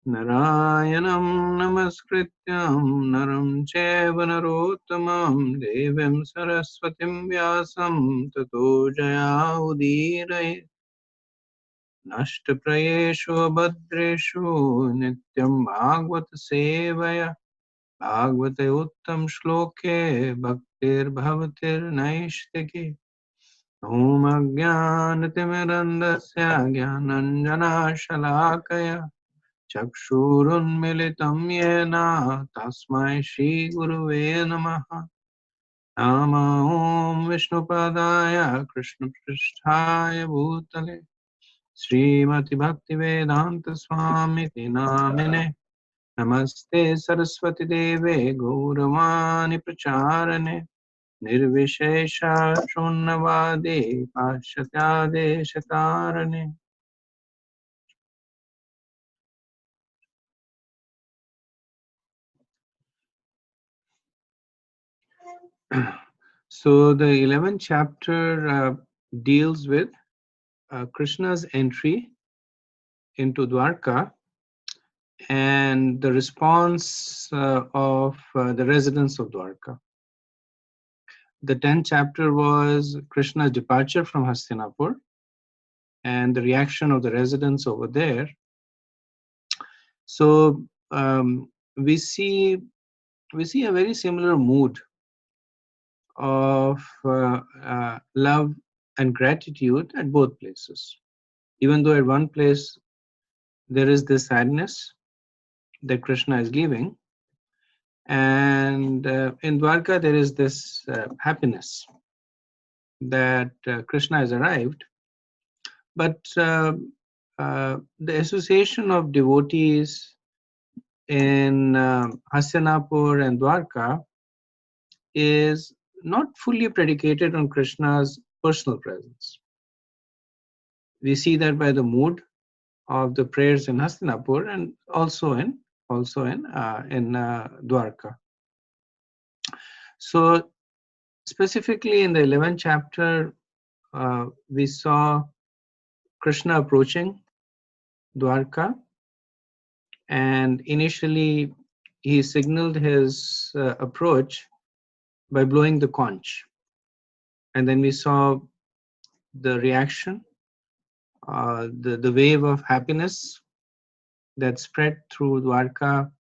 Narayanam namaskrityam naram chaiva narottamam devim saraswatim vyasam tato jaya udiraye nashtaprayeshu abhadreshu nityam bhagavata sevaya bhagavate uttam shloke bhaktir bhavatir naishtike Om Ajnanatimirandasya Jnananjana Shalakaya Chakshurunmilitam Yena Tasmai Shri Guruve Namaha Nama Om Vishnupadaya Krishna Pristhaya Bhutale Srimati Bhaktivedanta Swami Namine Namaste Saraswati Deve Gauravani Pracharane Nirvishesha Shunnavadi Pashatyadeshatarane. So the 11th chapter deals with Krishna's entry into Dwarka and the response of the residents of Dwarka. The 10th chapter was Krishna's departure from Hastinapur and the reaction of the residents over there. So we see a very similar mood of love and gratitude at both places. Even though at one place there is this sadness that Krishna is leaving, and in Dwarka there is this happiness that Krishna has arrived. But the association of devotees in Hastinapur and Dwarka is not fully predicated on Krishna's personal presence. We see that by the mood of the prayers in Hastinapur and also in Dwarka. So specifically in the 11th chapter, we saw Krishna approaching Dwarka, and initially he signaled his approach by blowing the conch, and then we saw the reaction, the wave of happiness that spread through Dwarka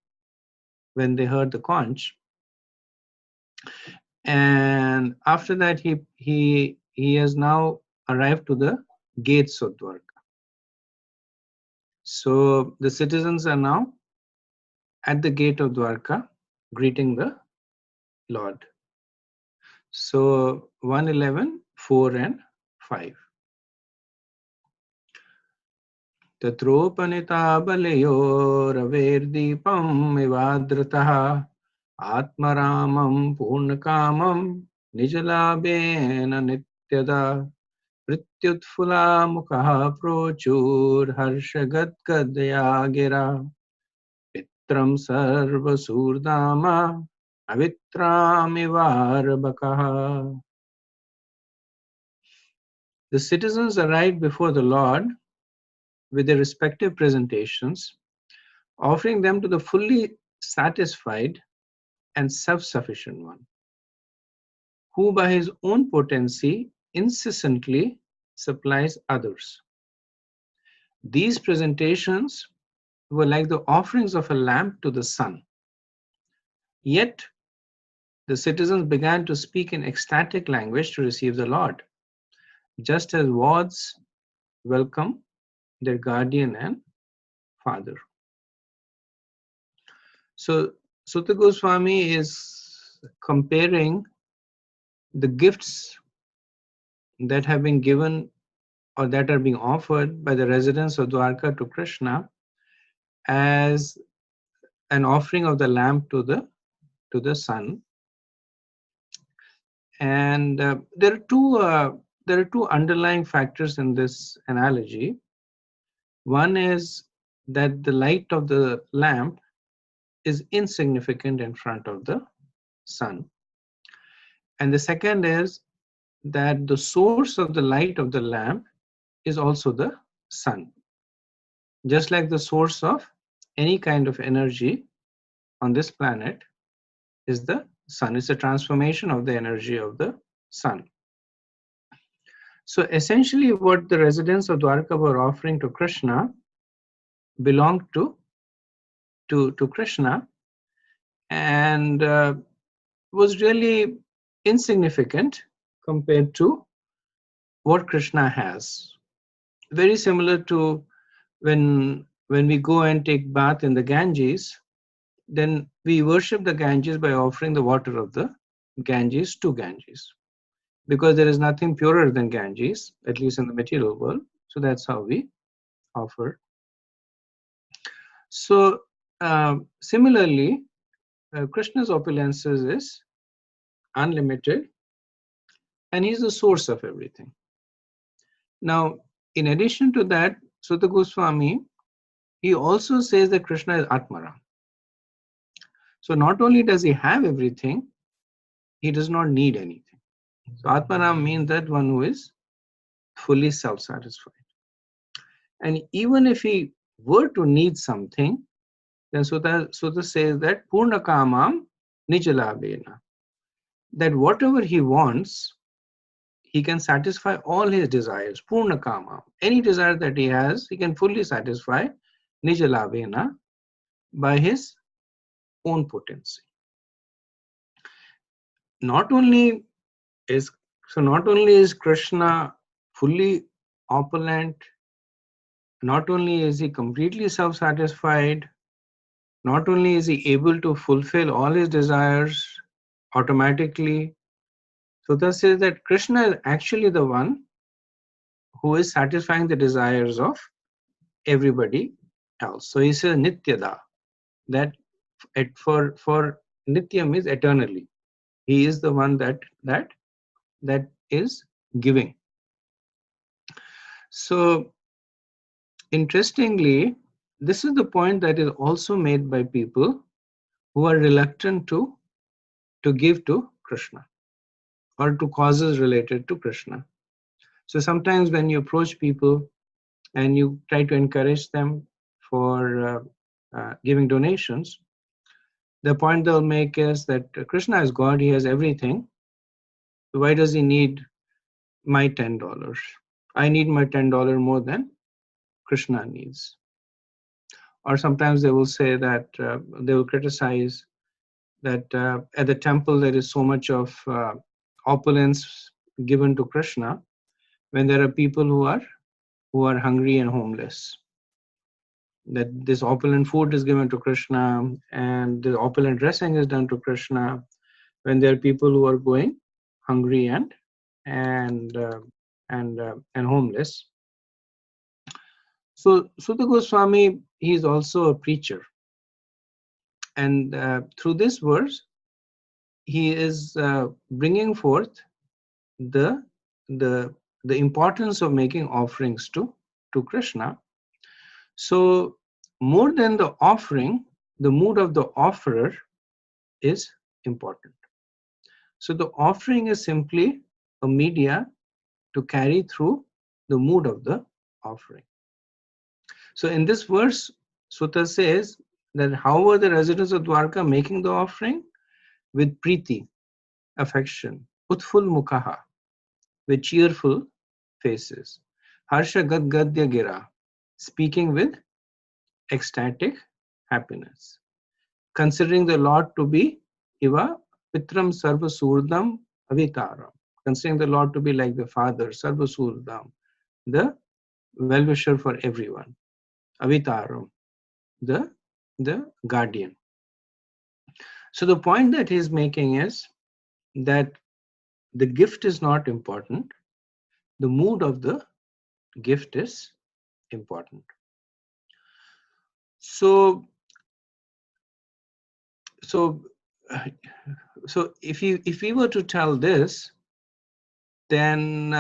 when they heard the conch. And after that he has now arrived to the gates of Dwarka. So the citizens are now at the gate of Dwarka greeting the Lord. So 111, 4 and 5. Tatropanita balayo ravirdipam ivadratah atmaramam purnakamam nijalabena nityada Prityutfula mukha prochur harshagad gadya gira Pitram sarva surdama avitramivarbakaha. The citizens arrived before the Lord with their respective presentations, offering them to the fully satisfied and self-sufficient one, who by his own potency incessantly supplies others. These presentations were like the offerings of a lamp to the sun. Yet the citizens began to speak in ecstatic language to receive the Lord, just as wards welcome their guardian and father. So Sutta Goswami is comparing the gifts that have been given or that are being offered by the residents of Dwarka to Krishna as an offering of the lamp to the sun. And there are two underlying factors in this analogy. One is that the light of the lamp is insignificant in front of the sun, and the second is that the source of the light of the lamp is also the sun, just like the source of any kind of energy on this planet is the sun. It's a transformation of the energy of the sun. So essentially, what the residents of Dwarka were offering to Krishna belonged to Krishna, and was really insignificant compared to what Krishna has. Very similar to when we go and take bath in the Ganges, then we worship the Ganges by offering the water of the Ganges to Ganges, because there is nothing purer than Ganges, at least in the material world. So that's how we offer. So similarly, Krishna's opulences is unlimited, and he's the source of everything. Now, in addition to that, Sutta Goswami, he also says that Krishna is Atmaram. So not only does he have everything, he does not need anything. So Atmaram means that one who is fully self-satisfied. And even if he were to need something, then Sutta says that Purna Kamam Nijalabena, that whatever he wants, he can satisfy all his desires. Purna Kamam, any desire that he has, he can fully satisfy Nijalabena by his own potency. Not only is Krishna fully opulent, not only is he completely self-satisfied, not only is he able to fulfill all his desires automatically. Sutta says that Krishna is actually the one who is satisfying the desires of everybody else. So he says Nityada, that for Nitya means eternally. He is the one that is giving. So interestingly, this is the point that is also made by people who are reluctant to give to Krishna or to causes related to Krishna. So sometimes when you approach people and you try to encourage them for giving donations, the point they'll make is that Krishna is God, he has everything. Why does he need my $10? I need my $10 more than Krishna needs. Or sometimes they will say that they will criticize that at the temple there is so much of opulence given to Krishna when there are people who are hungry and homeless. That this opulent food is given to Krishna and the opulent dressing is done to Krishna when there are people who are going hungry and homeless. So Sutta Goswami, he is also a preacher, and through this verse, he is bringing forth the importance of making offerings to Krishna. So more than the offering, the mood of the offerer is important. So the offering is simply a media to carry through the mood of the offering. So in this verse, Sutta says that how were the residents of Dwarka making the offering? With priti, affection, utful mukhaha, with cheerful faces, harsha gad gadya gira, speaking with ecstatic happiness, considering the Lord to be iva pitram sarva surdam avitaram, considering the Lord to be like the Father, sarva surdam, the well-wisher for everyone, avitaram, the guardian. So the point that he's making is that the gift is not important, the mood of the gift is important. So if we were to tell this, then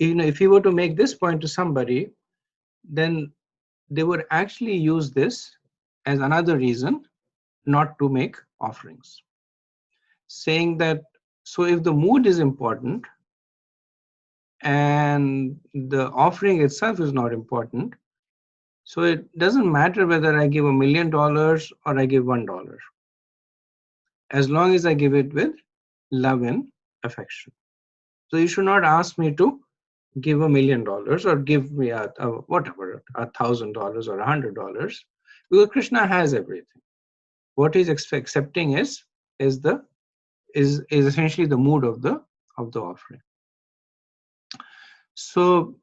if we were to make this point to somebody, then they would actually use this as another reason not to make offerings, saying that so if the mood is important and the offering itself is not important. So it doesn't matter whether I give $1 million or I give $1, as long as I give it with love and affection. So you should not ask me to give $1 million or give me a whatever, $1,000 or $100, because Krishna has everything. What he's accepting is the is essentially the mood of the offering. So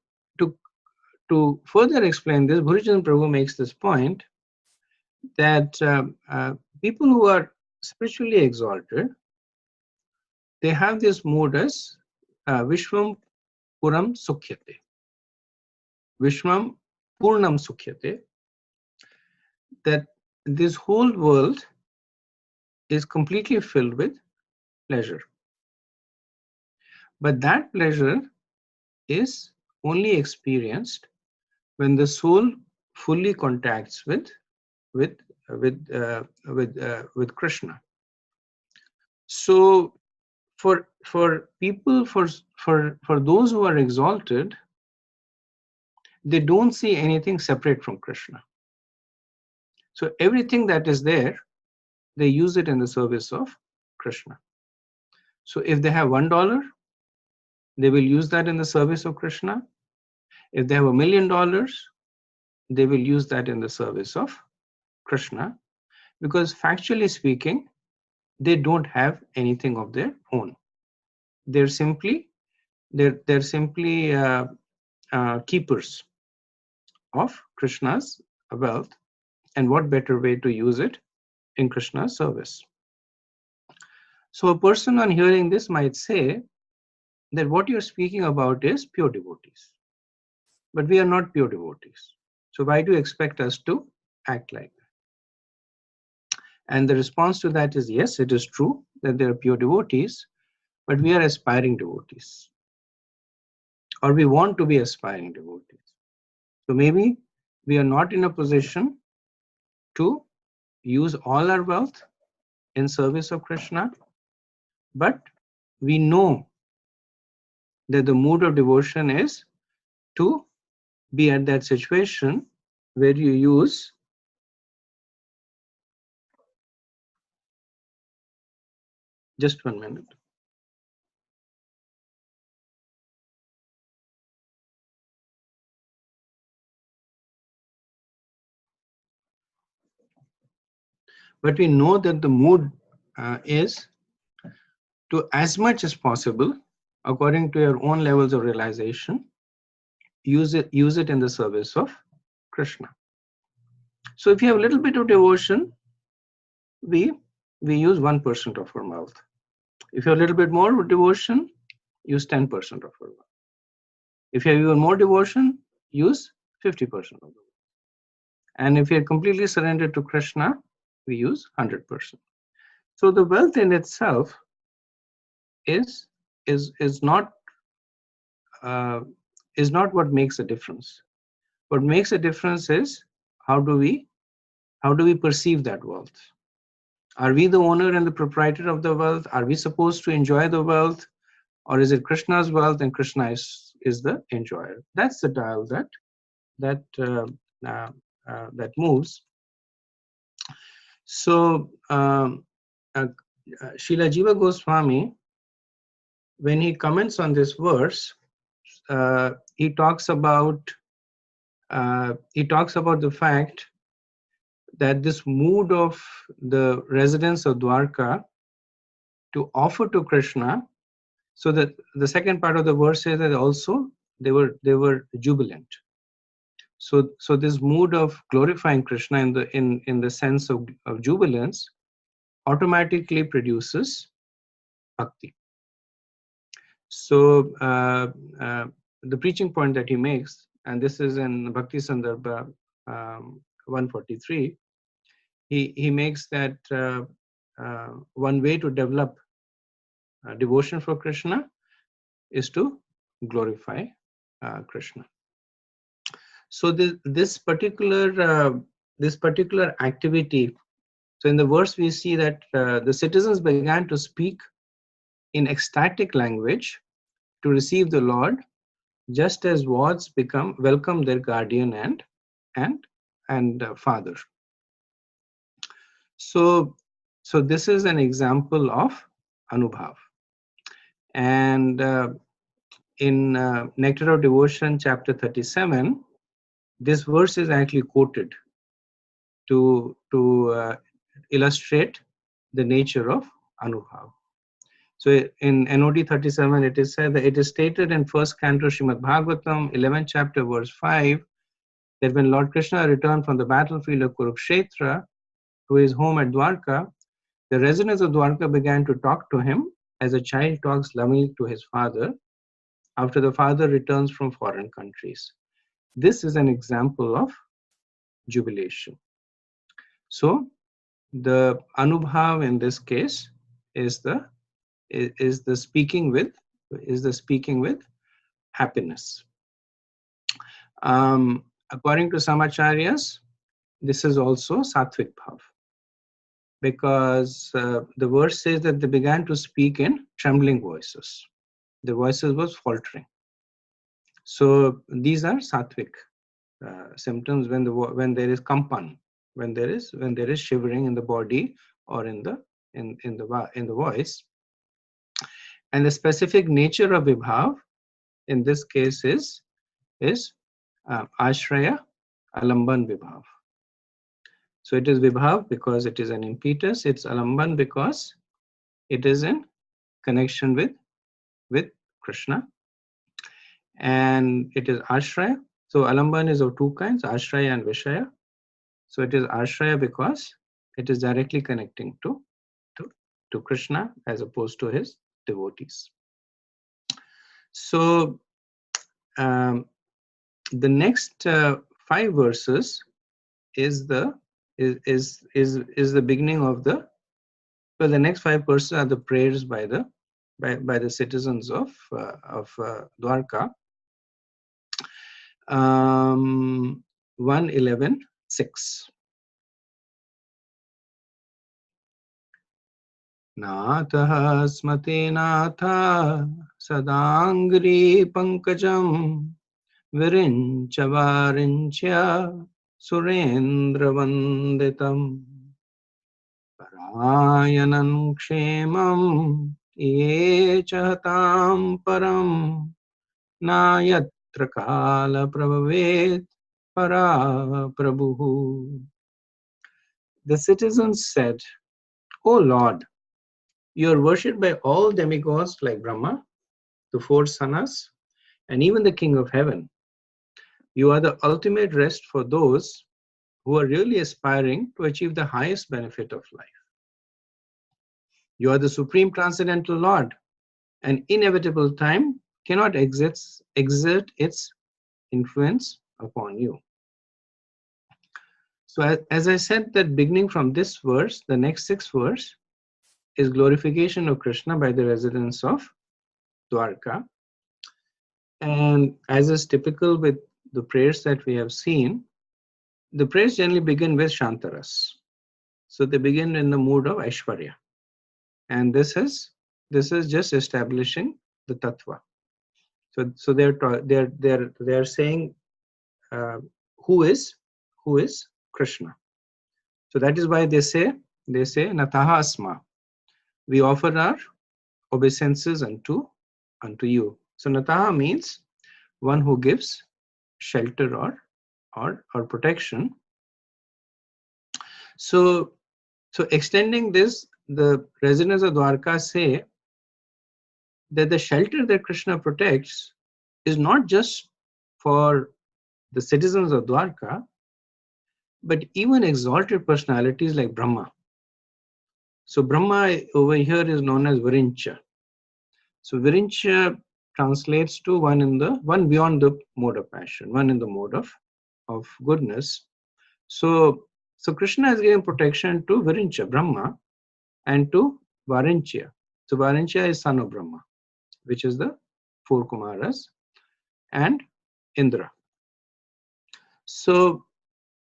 to further explain this, Bhurijan Prabhu makes this point that people who are spiritually exalted, they have this mood as Vishwam Puram Sukhyate. Vishwam Purnam Sukhyate, that this whole world is completely filled with pleasure. But that pleasure is only experienced when the soul fully contacts with Krishna. So for people, for those who are exalted, they don't see anything separate from Krishna. So everything that is there, they use it in the service of Krishna. So if they have $1, they will use that in the service of Krishna. If they have $1 million, they will use that in the service of Krishna, because factually speaking, they don't have anything of their own. They're simply keepers of Krishna's wealth, and what better way to use it in Krishna's service? So a person on hearing this might say that what you're speaking about is pure devotees, but we are not pure devotees. So why do you expect us to act like that? And the response to that is, yes, it is true that they are pure devotees, but we are aspiring devotees, or we want to be aspiring devotees. So maybe we are not in a position to use all our wealth in service of Krishna, but we know that the mood of devotion is to be at that situation where you use just 1 minute. But we know that the mood is to, as much as possible, according to your own levels of realization, use it in the service of Krishna. So if you have a little bit of devotion, we use 1% of our wealth. If you have a little bit more devotion, use 10% of our wealth. If you have even more devotion, use 50% of the wealth. And if you're completely surrendered to Krishna, we use 100%. So the wealth in itself is not what makes a difference. What makes a difference is how do we perceive that wealth? Are we the owner and the proprietor of the wealth? Are we supposed to enjoy the wealth, or is it Krishna's wealth and Krishna is the enjoyer? That's the dial that moves. So Srila Jiva Goswami, when he comments on this verse, he talks about the fact that this mood of the residents of Dwarka to offer to Krishna, so that the second part of the verse says that also they were jubilant. So this mood of glorifying Krishna in the sense of jubilance automatically produces bhakti. So the preaching point that he makes, and this is in Bhakti Sandarbha 143, he makes that one way to develop devotion for Krishna is to glorify Krishna. So this particular activity. So in the verse we see that the citizens began to speak in ecstatic language to receive the Lord, just as wards become welcome their guardian and father. So so this is an example of anubhav. And in Nectar of Devotion, chapter 37, this verse is actually quoted to illustrate the nature of anubhav. So in NOD 37, it is said that it is stated in first canto Srimad Bhagavatam, 11th chapter, verse 5, that when Lord Krishna returned from the battlefield of Kurukshetra to his home at Dwarka, the residents of Dwarka began to talk to him as a child talks lovingly to his father after the father returns from foreign countries. This is an example of jubilation. So the anubhav in this case is the speaking with happiness. According to some acharyas, this is also sattvic bhav, because the verse says that they began to speak in trembling voices. The voices was faltering. So these are sattvic symptoms when there is kampan, when there is shivering in the body or in the voice. And the specific nature of vibhav in this case is ashraya alamban vibhav. So it is vibhav because it is an impetus. It's alamban because it is in connection with Krishna, and it is ashraya. So alamban is of two kinds, ashraya and vishaya. So it is ashraya because it is directly connecting to Krishna as opposed to his devotees. So the next 5 verses is the beginning of the. Well, the next 5 verses are the prayers by the citizens of Dwarka. 1:11:6. Natah smate natha sadangri pankajam virincha varincha surendra vanditam parayanam kshemam ye chahatam param nayatra kala prabhavet para prabhu. The citizens said, "O Lord, you are worshipped by all demigods like Brahma, the 4 sanas, and even the King of Heaven. You are the ultimate rest for those who are really aspiring to achieve the highest benefit of life. You are the supreme transcendental Lord, and inevitable time cannot exert its influence upon you." So as I said, that beginning from this verse, the next 6 verse is glorification of Krishna by the residents of Dwarka. And as is typical with the prayers that we have seen, the prayers generally begin with Shantaras. So they begin in the mood of Aishwarya. And this is just establishing the tattva. So they're saying who is Krishna. So that is why they say Nataha Asma. We offer our obeisances unto you. So Nataha means one who gives shelter or protection. So extending this, the residents of Dwarka say that the shelter that Krishna protects is not just for the citizens of Dwarka, but even exalted personalities like Brahma. So Brahma over here is known as Virincha. So Virincha translates to one beyond the mode of passion, one in the mode of goodness. So Krishna is giving protection to Virincha, Brahma, and to Varincha. So Varincha is son of Brahma, which is the 4 Kumaras, and Indra. So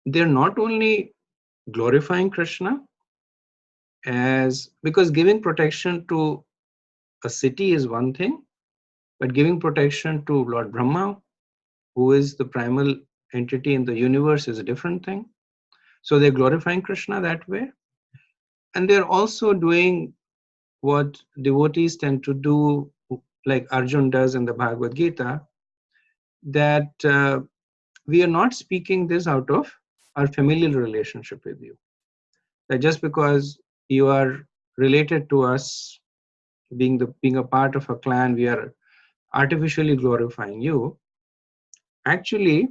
they're not only glorifying Krishna because giving protection to a city is one thing, But giving protection to Lord Brahma, who is the primal entity in the universe, is a different thing. So they're glorifying Krishna that way. And they're also doing what devotees tend to do, like Arjun does in the Bhagavad Gita, that we are not speaking this out of our familial relationship with you. That just because you are related to us, being a part of a clan, we are artificially glorifying you. Actually,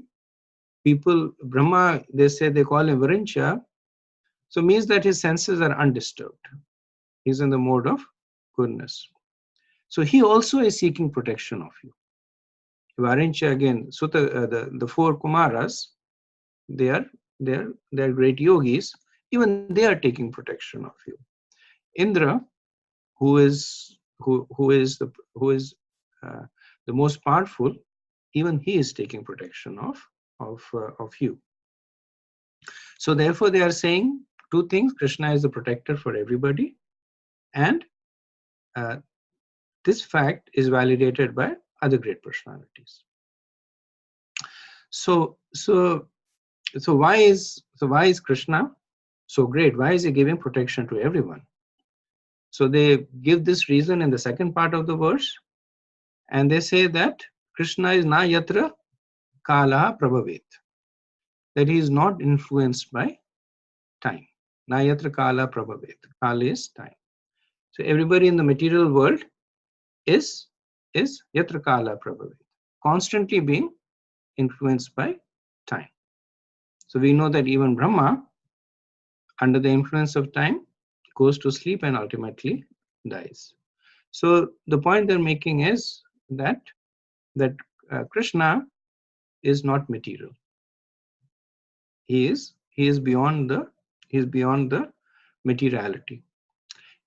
people, Brahma, they say they call him Varincha, so means that his senses are undisturbed. He's in the mode of goodness. So he also is seeking protection of you. Varincha again, the four Kumaras, they are they're great yogis. Even they are taking protection of you. Indra, who is uh, the most powerful, even he is taking protection of you. So therefore, they are saying two things: Krishna is the protector for everybody, and uh, this fact is validated by other great personalities. So why is Krishna so great? Why is he giving protection to everyone? So they give this reason in the second part of the verse, and they say that Krishna is na yatra kala prabhavet, that he is not influenced by time. Na yatra kala prabhavet. Kala is time. So everybody in the material world is yatra kala prabhavet, constantly being influenced by time. So we know that even Brahma, under the influence of time, goes to sleep and ultimately dies. So the point they're making is that Krishna is not material. He is beyond the materiality.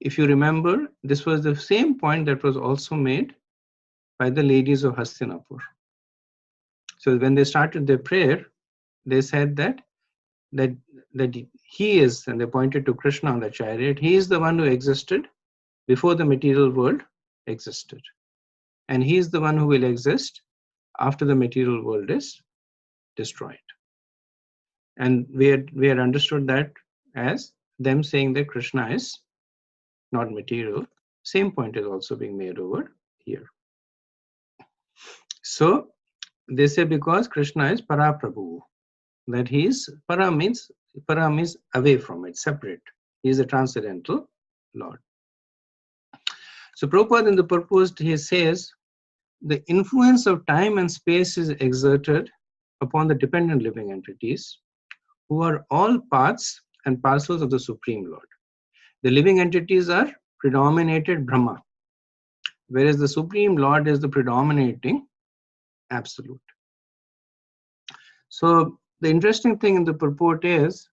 If you remember, this was the same point that was also made by the ladies of Hastinapur. So when they started their prayer, they said that he is, and they pointed to Krishna on the chariot, he is the one who existed before the material world existed. And he is the one who will exist after the material world is destroyed. And we had understood that as them saying that Krishna is not material. Same point is also being made over here. So they say because Krishna is Paraprabhu, that he is para means away from it, separate. He is a transcendental Lord. So Prabhupada in the purpose, he says the influence of time and space is exerted upon the dependent living entities who are all parts and parcels of the Supreme Lord. The living entities are predominated Brahma, whereas the Supreme Lord is the predominating Absolute. So the interesting thing in the purport is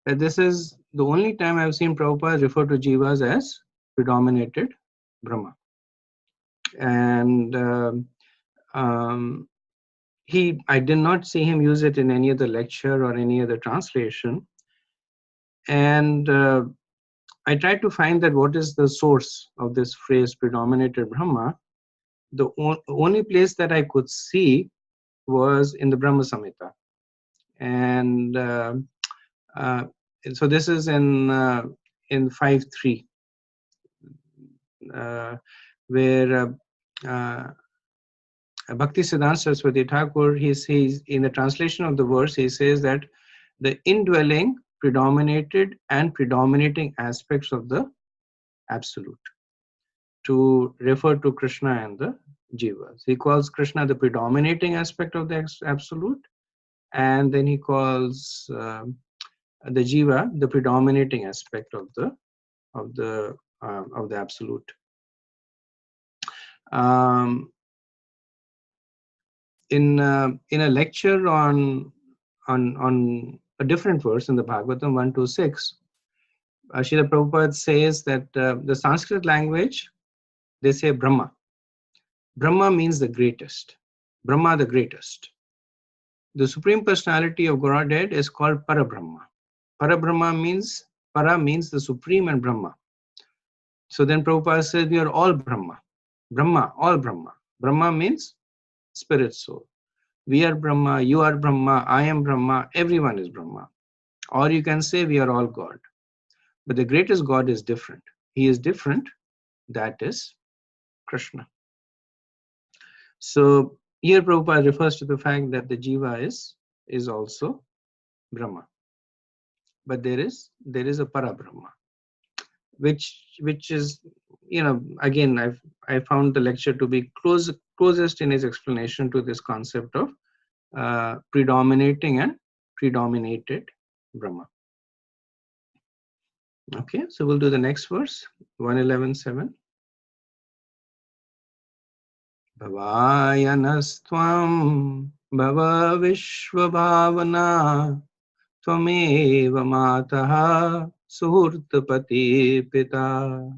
that this is the only time I've seen Prabhupada refer to jivas as predominated Brahma. And I did not see him use it in any other lecture or any other translation. And I tried to find that what is the source of this phrase predominated Brahma. The only place that I could see was in the Brahma Samhita. And so this is in 5.3, where Bhakti Siddhanta Saraswati Thakur, he says in the translation of the verse, he says that the indwelling, predominated and predominating aspects of the Absolute, to refer to Krishna and the Jivas. He calls Krishna the predominating aspect of the Absolute, and then he calls the Jiva the predominating aspect of the Absolute. In a lecture on a different verse in the Bhagavatam 126, Srila Prabhupada says that the Sanskrit language, they say Brahma. Brahma means the greatest. Brahma, the greatest. The Supreme Personality of Godhead is called Parabrahma. Parabrahma means, Para means the Supreme and Brahma. So then Prabhupada says we are all Brahma. Brahma, all Brahma. Brahma means spirit soul. We are Brahma, you are Brahma, I am Brahma, everyone is Brahma. Or you can say we are all God. But the greatest God is different. He is different. That is Krishna. So here Prabhupada refers to the fact that the jiva is also Brahma. But there is a para Brahma, which is, again, I found the lecture to be closest in his explanation to this concept of predominating and predominated Brahma. Okay, so we'll do the next verse, 111.7. Bhavayanastvam bhava vishvabhavana tvameva mataha suhurtapati pita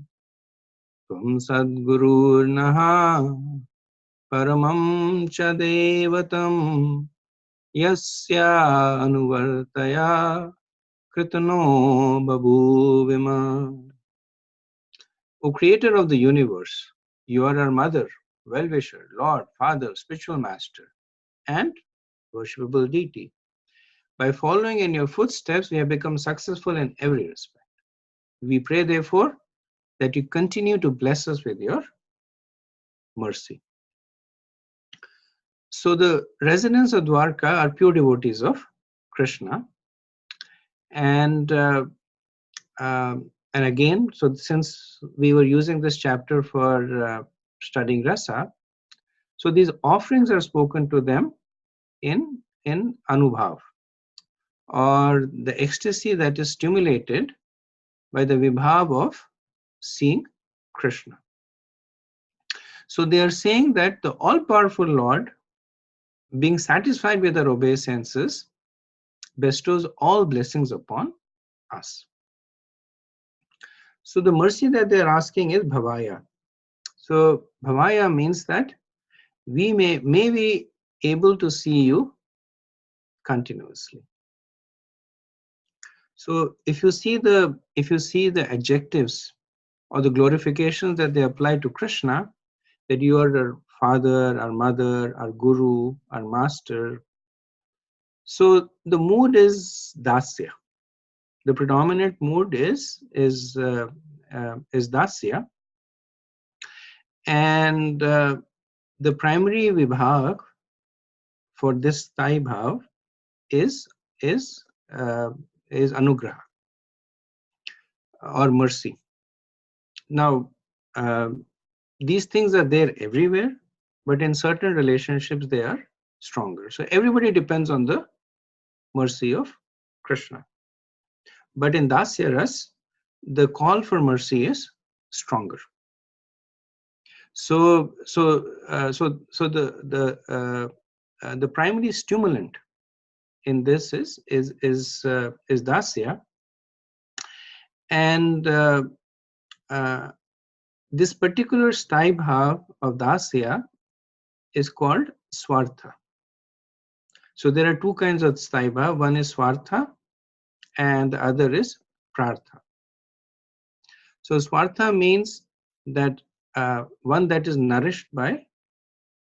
tvam sadgururnaha paramam cha devatam yasya anuvartaya kritano babhuvima. O creator of the universe, you are our mother, well-wisher, Lord, Father, spiritual master, and worshipable deity. By following in your footsteps, we have become successful in every respect. We pray, therefore, that you continue to bless us with your mercy. So the residents of Dwarka are pure devotees of Krishna. And again, so since we were using this chapter for studying rasa, so these offerings are spoken to them in anubhav, or the ecstasy that is stimulated by the vibhav of seeing Krishna. So they are saying that the all-powerful Lord, being satisfied with our obeisances, bestows all blessings upon us. So the mercy that they are asking is bhavaya. So bhavaya means that we may be able to see you continuously. So if you see the adjectives or the glorifications that they apply to Krishna, that you are our father, our mother, our guru, our master. So the mood is dasya. The predominant mood is dasya, and the primary vibhav for this Thai bhav is anugraha or mercy. Now, these things are there everywhere, but in certain relationships they are stronger. So everybody depends on the mercy of Krishna. But in Dasya Ras, the call for mercy is stronger. So the primary stimulant in this is Dasya, and this particular sthai bhav of Dasya is called Swartha. So there are two kinds of sthai bhav. One is Swartha and the other is Prartha. So Swartha means that one that is nourished by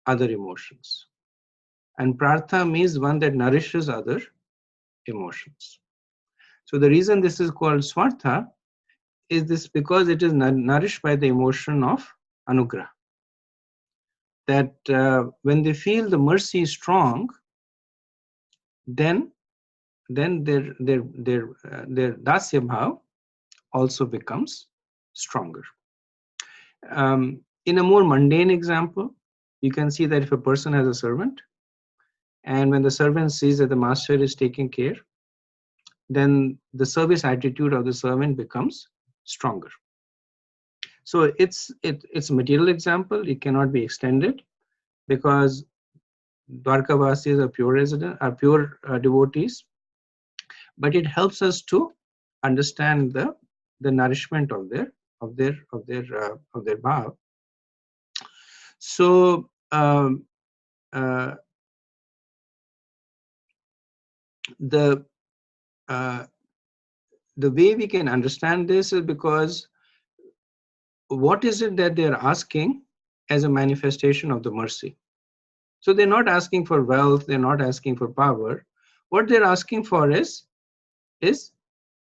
other emotions. And Prartha means one that nourishes other emotions. So the reason this is called Swartha is this because it is nourished by the emotion of Anugraha. That when they feel the mercy is strong, then their dasya bhav also becomes stronger. In a more mundane example, you can see that if a person has a servant, and when the servant sees that the master is taking care, then the service attitude of the servant becomes stronger. So it's a material example. It cannot be extended because Dwarkavasis are pure devotees, but it helps us to understand the nourishment of their bhav. So the way we can understand this is because what is it that they are asking as a manifestation of the mercy. So they're not asking for wealth, they're not asking for power. What they're asking for is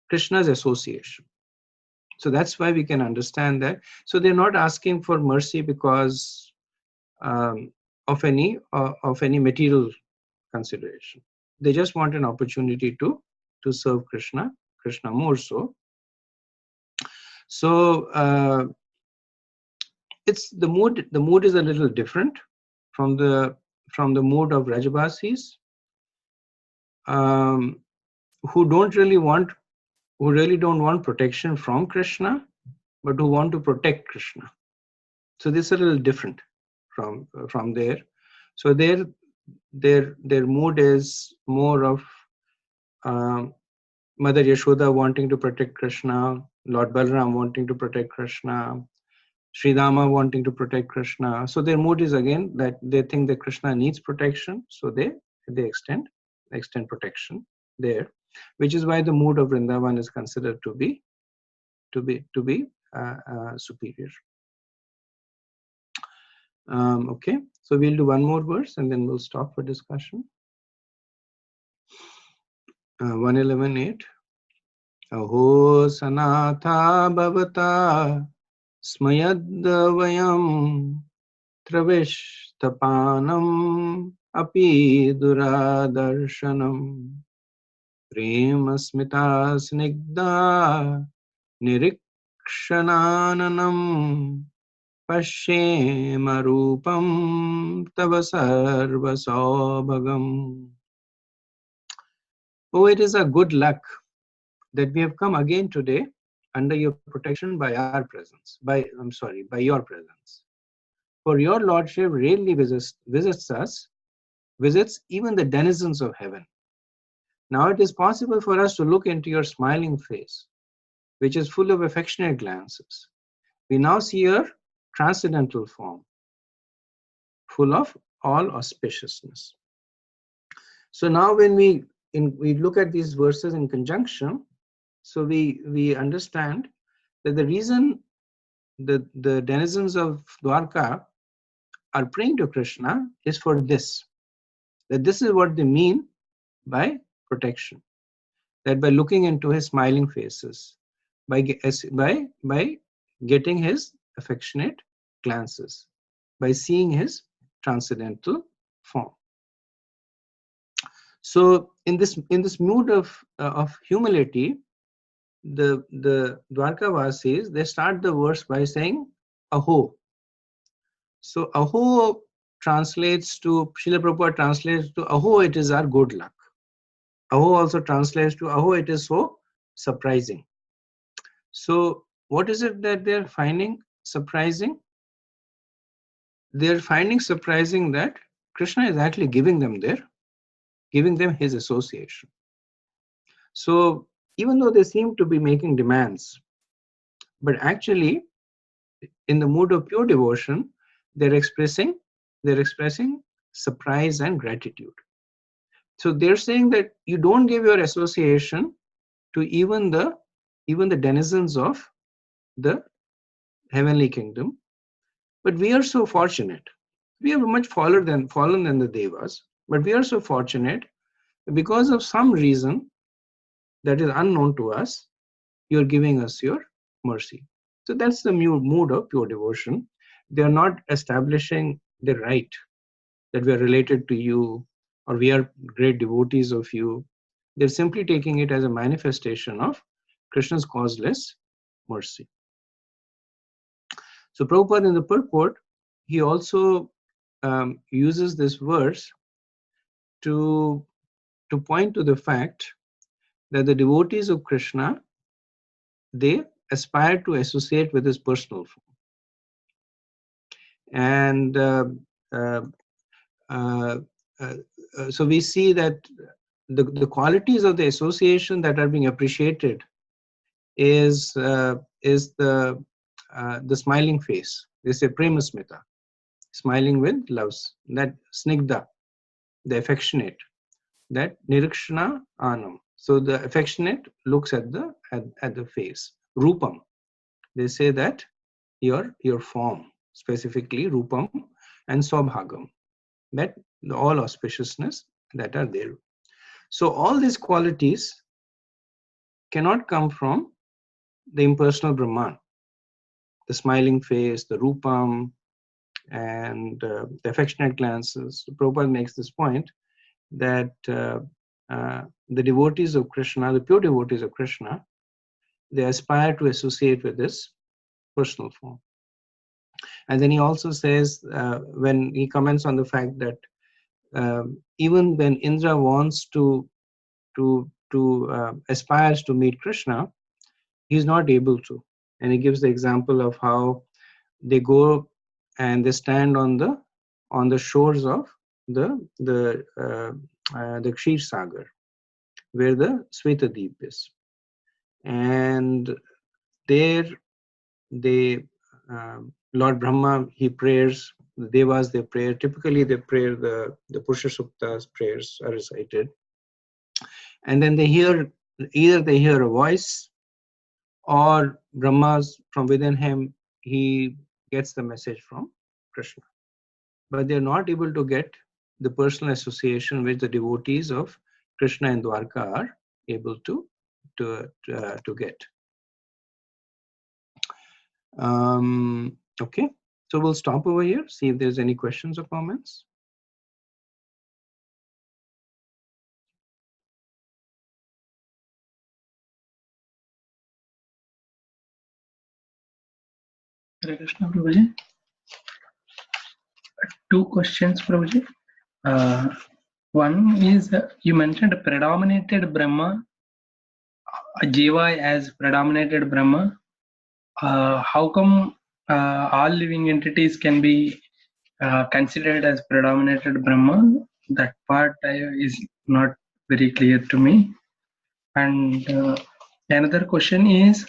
Krishna's association. So that's why we can understand that. So they're not asking for mercy because of any material consideration. They just want an opportunity to serve Krishna more so. So it's the mood. The mood is a little different from the mood of Rajavasis, um, who really don't want protection from Krishna, but who want to protect Krishna. So this is a little different from there. So their mood is more of um, Mother Yashoda wanting to protect Krishna, Lord Balaram wanting to protect Krishna, Sri Rama wanting to protect Krishna. So their mood is again that they think that Krishna needs protection, so they extend protection there, which is why the mood of Vrindavan is considered to be superior. Okay, so we'll do one more verse and then we'll stop for discussion. 111.8. Aho sanatha bhavata smayadvayam travishtapanam api duradarshanam prema smita snigdha nirikshananam pashyema rupam tava sarva saubhagam. Oh, it is a good luck that we have come again today under your protection by our presence, by your presence. For your Lordship rarely visits even the denizens of heaven. Now it is possible for us to look into your smiling face, which is full of affectionate glances. We now see your transcendental form, full of all auspiciousness. So now when we look at these verses in conjunction, so we understand that the reason the denizens of Dwarka are praying to Krishna is for this, that this is what they mean by protection, that by looking into his smiling faces, by getting his affectionate glances, by seeing his transcendental form. So in this mood of humility, the Dwarkavasis, they start the verse by saying Aho. So Aho translates to, Srila Prabhupada translates to Aho, it is our good luck. Aho also translates to Aho, it is so surprising. So what is it that they're finding surprising? They're finding surprising that Krishna is actually giving them his association. So even though they seem to be making demands, but actually in the mood of pure devotion, they're expressing surprise and gratitude. So they're saying that you don't give your association to even the denizens of the heavenly kingdom, but we are so fortunate. We are much fallen than the devas, but we are so fortunate because of some reason that is unknown to us, you're giving us your mercy. So that's the mood of pure devotion. They are not establishing the right that we are related to you or we are great devotees of you. They're simply taking it as a manifestation of Krishna's causeless mercy. So Prabhupada in the purport, he also uses this verse to point to the fact that the devotees of Krishna, they aspire to associate with his personal form. And so we see that the qualities of the association that are being appreciated is the smiling face. They say prema smita, smiling with loves. That snigdha, the affectionate. That nirikshana anam. So the affectionate looks at the face. Rupam. They say that your form. specifically Rupam and Saubhagam, that all auspiciousness that are there. So all these qualities cannot come from the impersonal Brahman, the smiling face, the Rupam, and the affectionate glances. Prabhupada makes this point that the devotees of Krishna, the pure devotees of Krishna, they aspire to associate with this personal form. And then he also says, when he comments on the fact that even when Indra wants to aspires to meet Krishna, he's not able to. And he gives the example of how they go and they stand on the shores of the Kshir Sagar, where the Swetadeep is, and there they Lord Brahma, he prays, the Devas, they pray. Typically they pray, the Purusha Suktas prayers are recited, and then they hear, either they hear a voice, or Brahma's from within him, he gets the message from Krishna. But they're not able to get the personal association which the devotees of Krishna and Dwarka are able to get. Okay, so we'll stop over here, see if there's any questions or comments. Hare Krishna, Prabhuji. Two questions, Prabhuji. One is, you mentioned predominated Brahma, Jiva as predominated Brahma. How come all living entities can be considered as predominated Brahma? That part is not very clear to me. And another question is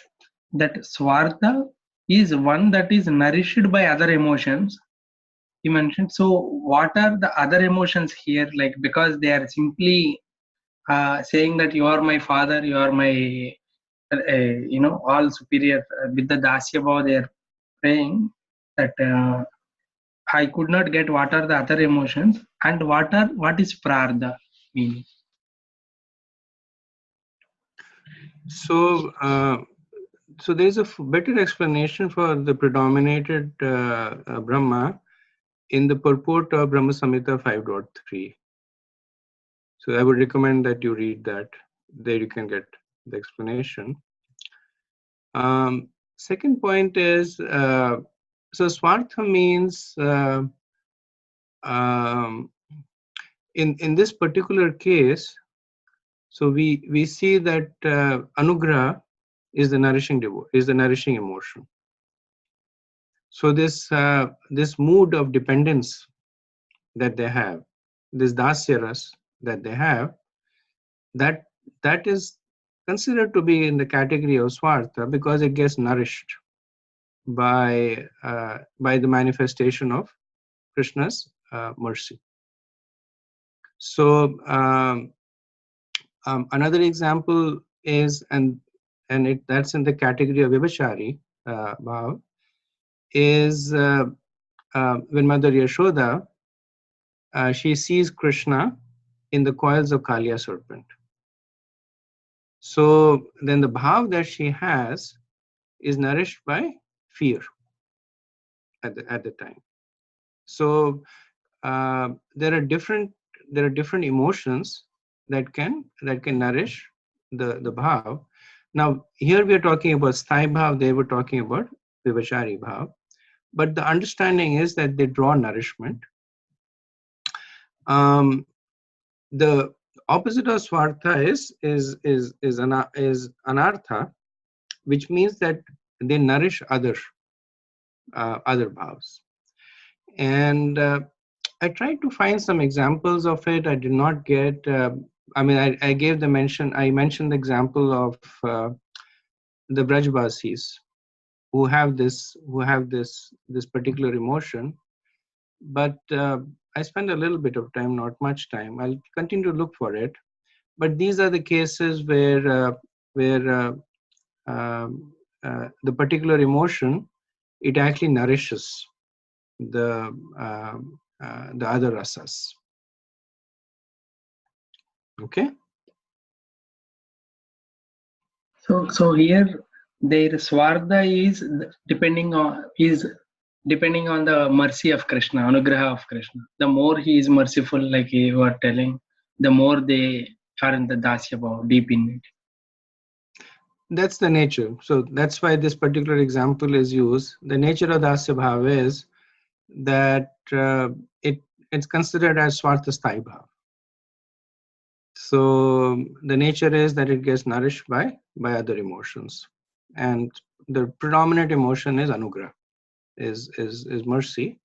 that Swartha is one that is nourished by other emotions. You mentioned, so what are the other emotions here? Like, because they are simply saying that you are my father, you are my, all superior. With the Dasya Bhava, they are praying that I could not get what are the other emotions, and what is Prartha mean? So so there's a better explanation for the predominated Brahma in the purport of Brahma Samhita 5.3. So I would recommend that you read that. There you can get the explanation. Second point is, so Swartha means, in this particular case, so we see that Anugraha is the nourishing emotion. So this mood of dependence that they have, this dasyaras that they have, that is considered to be in the category of Swartha because it gets nourished by the manifestation of Krishna's mercy. So another example is, and that's in the category of Vibhachari Bhav, is when Mother Yashoda, she sees Krishna in the coils of Kaliya serpent. So then the bhav that she has is nourished by fear at the time. So there are different emotions that can nourish the bhav. Now here we are talking about sthai bhav, they were talking about vivachari bhav, but the understanding is that they draw nourishment. The opposite of swartha is anartha, which means that they nourish other bhavs. And I tried to find some examples of it. I did not get. I mean, I gave the mention. I mentioned the example of the Brajvasis who have this particular emotion, but I spent a little bit of time, not much time. I'll continue to look for it. But these are the cases where the particular emotion, it actually nourishes the other rasas. Okay. So here their swartha is depending on the mercy of Krishna, anugraha of Krishna. The more he is merciful, like you are telling, the more they are in the dasya bhav, deep in it. That's the nature. So that's why this particular example is used. The nature of dasya bhav is that it's considered as swartha sthai bhav. So the nature is that it gets nourished by other emotions, and the predominant emotion is anugrah, is mercy.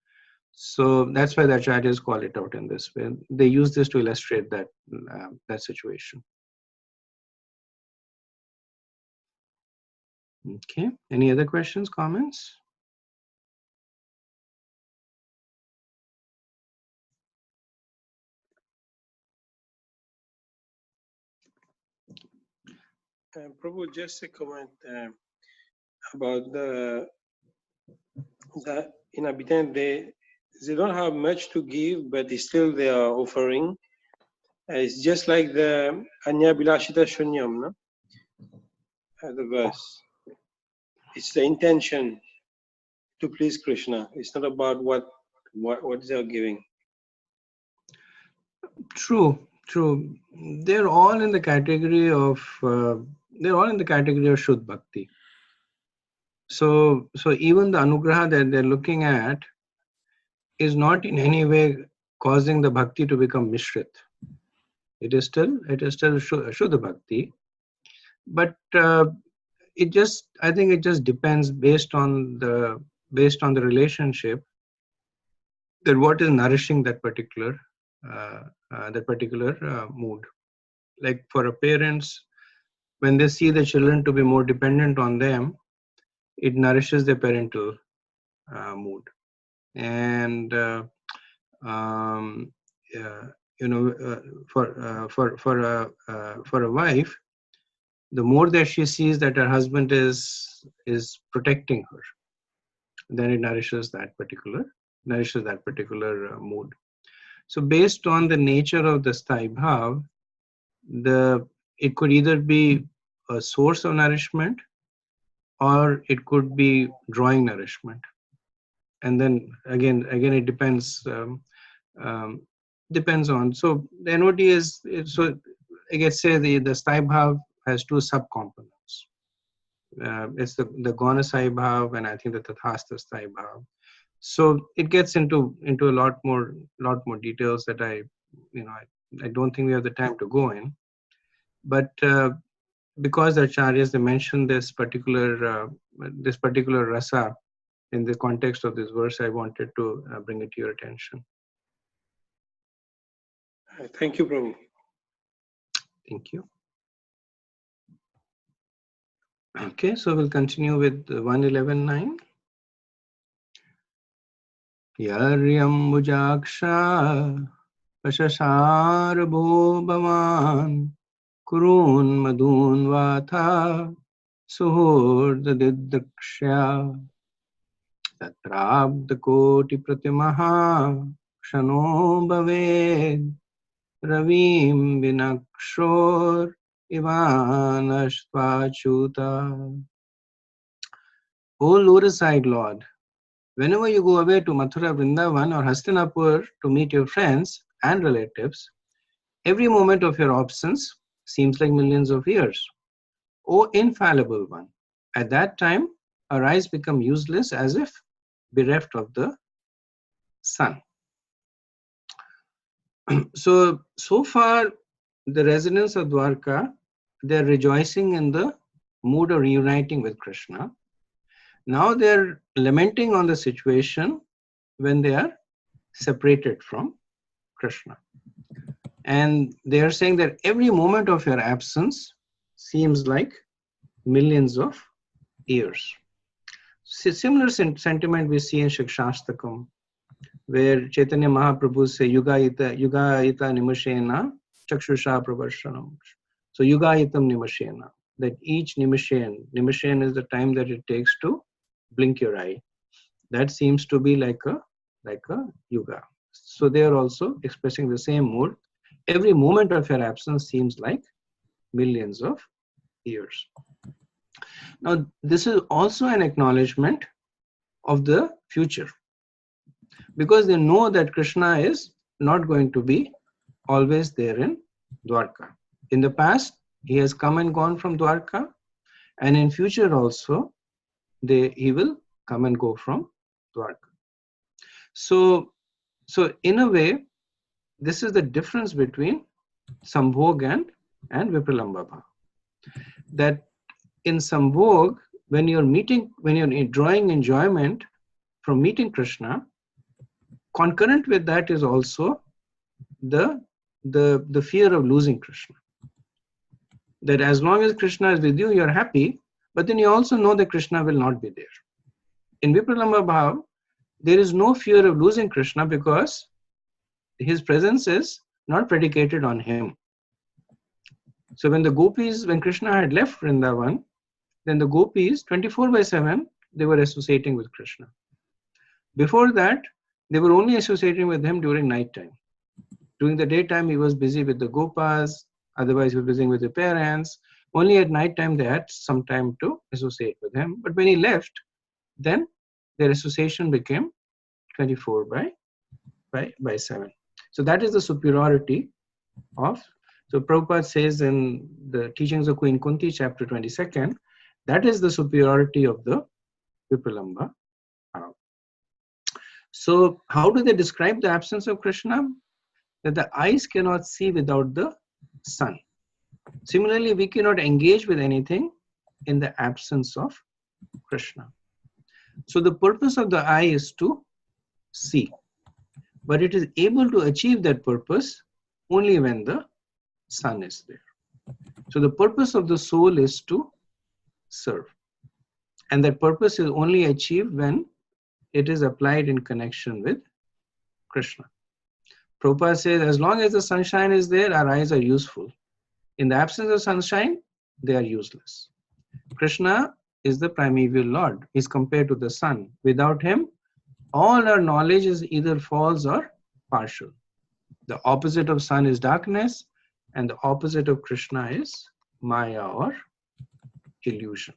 So that's why the acharyas call it out in this way. They use this to illustrate that situation. Okay. Any other questions, comments? Prabhu, just a comment about the inhabitants. They don't have much to give, but still they are offering. It's just like the Anya Bilashita Shunyam, no? The verse. It's the intention to please Krishna. It's not about what they are giving. True. They're all in the category of Shuddh Bhakti. So even the anugraha that they're looking at is not in any way causing the bhakti to become mishrit. It is still Shuddha Bhakti, but I think it just depends based on the relationship, that what is nourishing that particular mood. Like for a parents, when they see the children to be more dependent on them, it nourishes their parental mood. And for a wife, the more that she sees that her husband is protecting her, then it nourishes that particular mood. So based on the nature of the sthai bhav, it could either be a source of nourishment, or it could be drawing nourishment. And then again it depends on. So the NOD is, so I guess say the sthai bhav has two subcomponents. It's the Gona Sai Bhav, and I think the Tathastha Sthai Bhav. So it gets into a lot more details that I don't think we have the time to go in. But because the acharyas, they mentioned this particular rasa in the context of this verse, I wanted to bring it to your attention. Thank you, Prabhu. Thank you. Okay, so we'll continue with 111.9. Yaryam mujaksha Pashasharbho Bhavan Kurun Madhun Vatha Suhurdadidakshya Tatrabda Koti Pratimaha Kshano Bhaved Ravim Vinakshor Ivanashvachuta. O lurid-eyed Lord, whenever you go away to Mathura, Vrindavan, or Hastinapur to meet your friends and relatives, every moment of your absence seems like millions of years. O infallible one, at that time our eyes become useless, as if bereft of the sun. So far, the residents of Dwarka, they're rejoicing in the mood of reuniting with Krishna. Now they're lamenting on the situation when they are separated from Krishna. And they are saying that every moment of your absence seems like millions of years. Similar sentiment we see in Shikshastakam, where Chaitanya Mahaprabhu say, Yuga ita nimashena chakshusha pravarshanam. So Yuga itam nimashena, that each nimishen is the time that it takes to blink your eye. That seems to be like a like a yuga. So they are also expressing the same mood. Every moment of your absence seems like millions of years. Now, this is also an acknowledgement of the future, because they know that Krishna is not going to be always there in Dwarka. In the past, he has come and gone from Dwarka, and in future also, he will come and go from Dwarka. So in a way, this is the difference between Sambhog and Vipralamba Bhava. That in Sambhog, when you're drawing enjoyment from meeting Krishna, concurrent with that is also the fear of losing Krishna. That as long as Krishna is with you, you're happy, but then you also know that Krishna will not be there. In Vipralamba Bhava, there is no fear of losing Krishna because his presence is not predicated on him. So when Krishna had left Vrindavan, then the gopis 24/7, they were associating with Krishna. Before that, they were only associating with him during night time. During the daytime, he was busy with the gopas, otherwise he was busy with the parents. Only at night time they had some time to associate with him. But when he left, then their association became 24/7. So that is the superiority of. So Prabhupada says in the teachings of Queen Kunti, chapter 22nd, that is the superiority of the Vipralamba. So how do they describe the absence of Krishna? That the eyes cannot see without the sun. Similarly, we cannot engage with anything in the absence of Krishna. So the purpose of the eye is to see, but it is able to achieve that purpose only when the sun is there. So the purpose of the soul is to serve, and that purpose is only achieved when it is applied in connection with Krishna. Prabhupada says, as long as the sunshine is there, our eyes are useful. In the absence of sunshine, they are useless. Krishna is the primeval Lord. He is compared to the sun. Without him, all our knowledge is either false or partial. The opposite of sun is darkness, and the opposite of Krishna is Maya or illusion.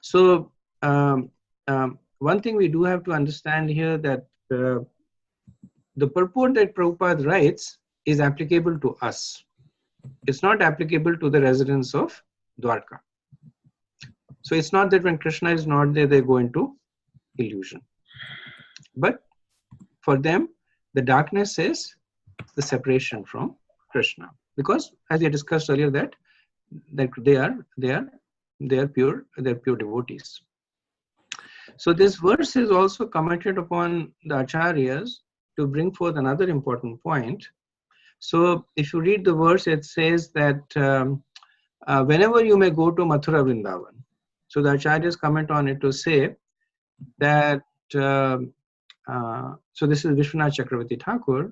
So one thing we do have to understand here, that the purport that Prabhupada writes is applicable to us. It's not applicable to the residents of Dwarka. So it's not that when Krishna is not there, they go into illusion. But for them, the darkness is the separation from Krishna. Because as we discussed earlier, that they are pure devotees. So this verse is also commented upon the acharyas to bring forth another important point. So if you read the verse, it says that whenever you may go to Mathura Vrindavan. So the acharyas comment on it to say that, so this is Vishwanath Chakravarti Thakur.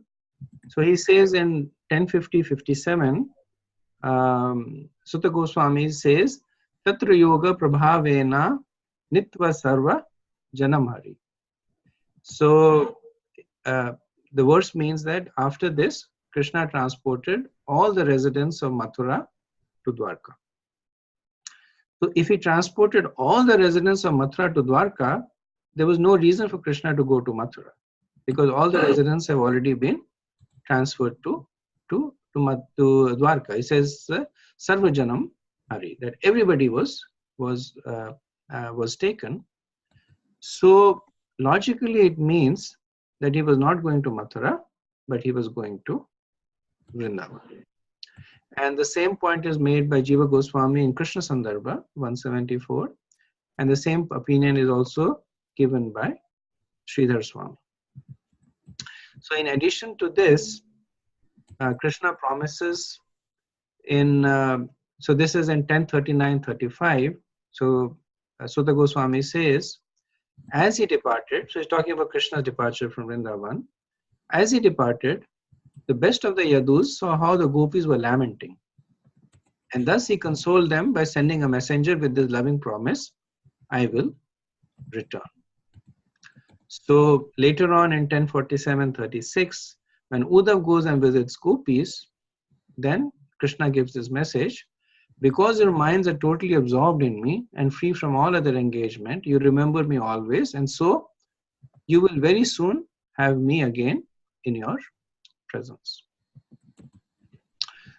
So he says in 1050-57, Sutta Goswami says, Tatra Yoga Prabhavena Nitva Sarva Janam Hari. So the verse means that after this, Krishna transported all the residents of Mathura to Dwarka. So if he transported all the residents of Mathura to Dwarka, there was no reason for Krishna to go to Mathura, because all the residents have already been transferred to Dwarka. He says Sarva Janam Hari, that everybody was taken. So logically it means that he was not going to Mathura, but he was going to Vrindavan. And the same point is made by Jiva Goswami in Krishna Sandarbha 174, and the same opinion is also given by Sridhar Swami. So in addition to this, Krishna promises in, so this is in 1039-35, so Sutta Goswami says, as he departed, so he's talking about Krishna's departure from Vrindavan, as he departed, the best of the Yadus saw how the gopis were lamenting. And thus he consoled them by sending a messenger with this loving promise, I will return. So later on in 1047-36, when Uddhav goes and visits gopis, then Krishna gives this message: because your minds are totally absorbed in me and free from all other engagement, you remember me always, and so you will very soon have me again in your presence.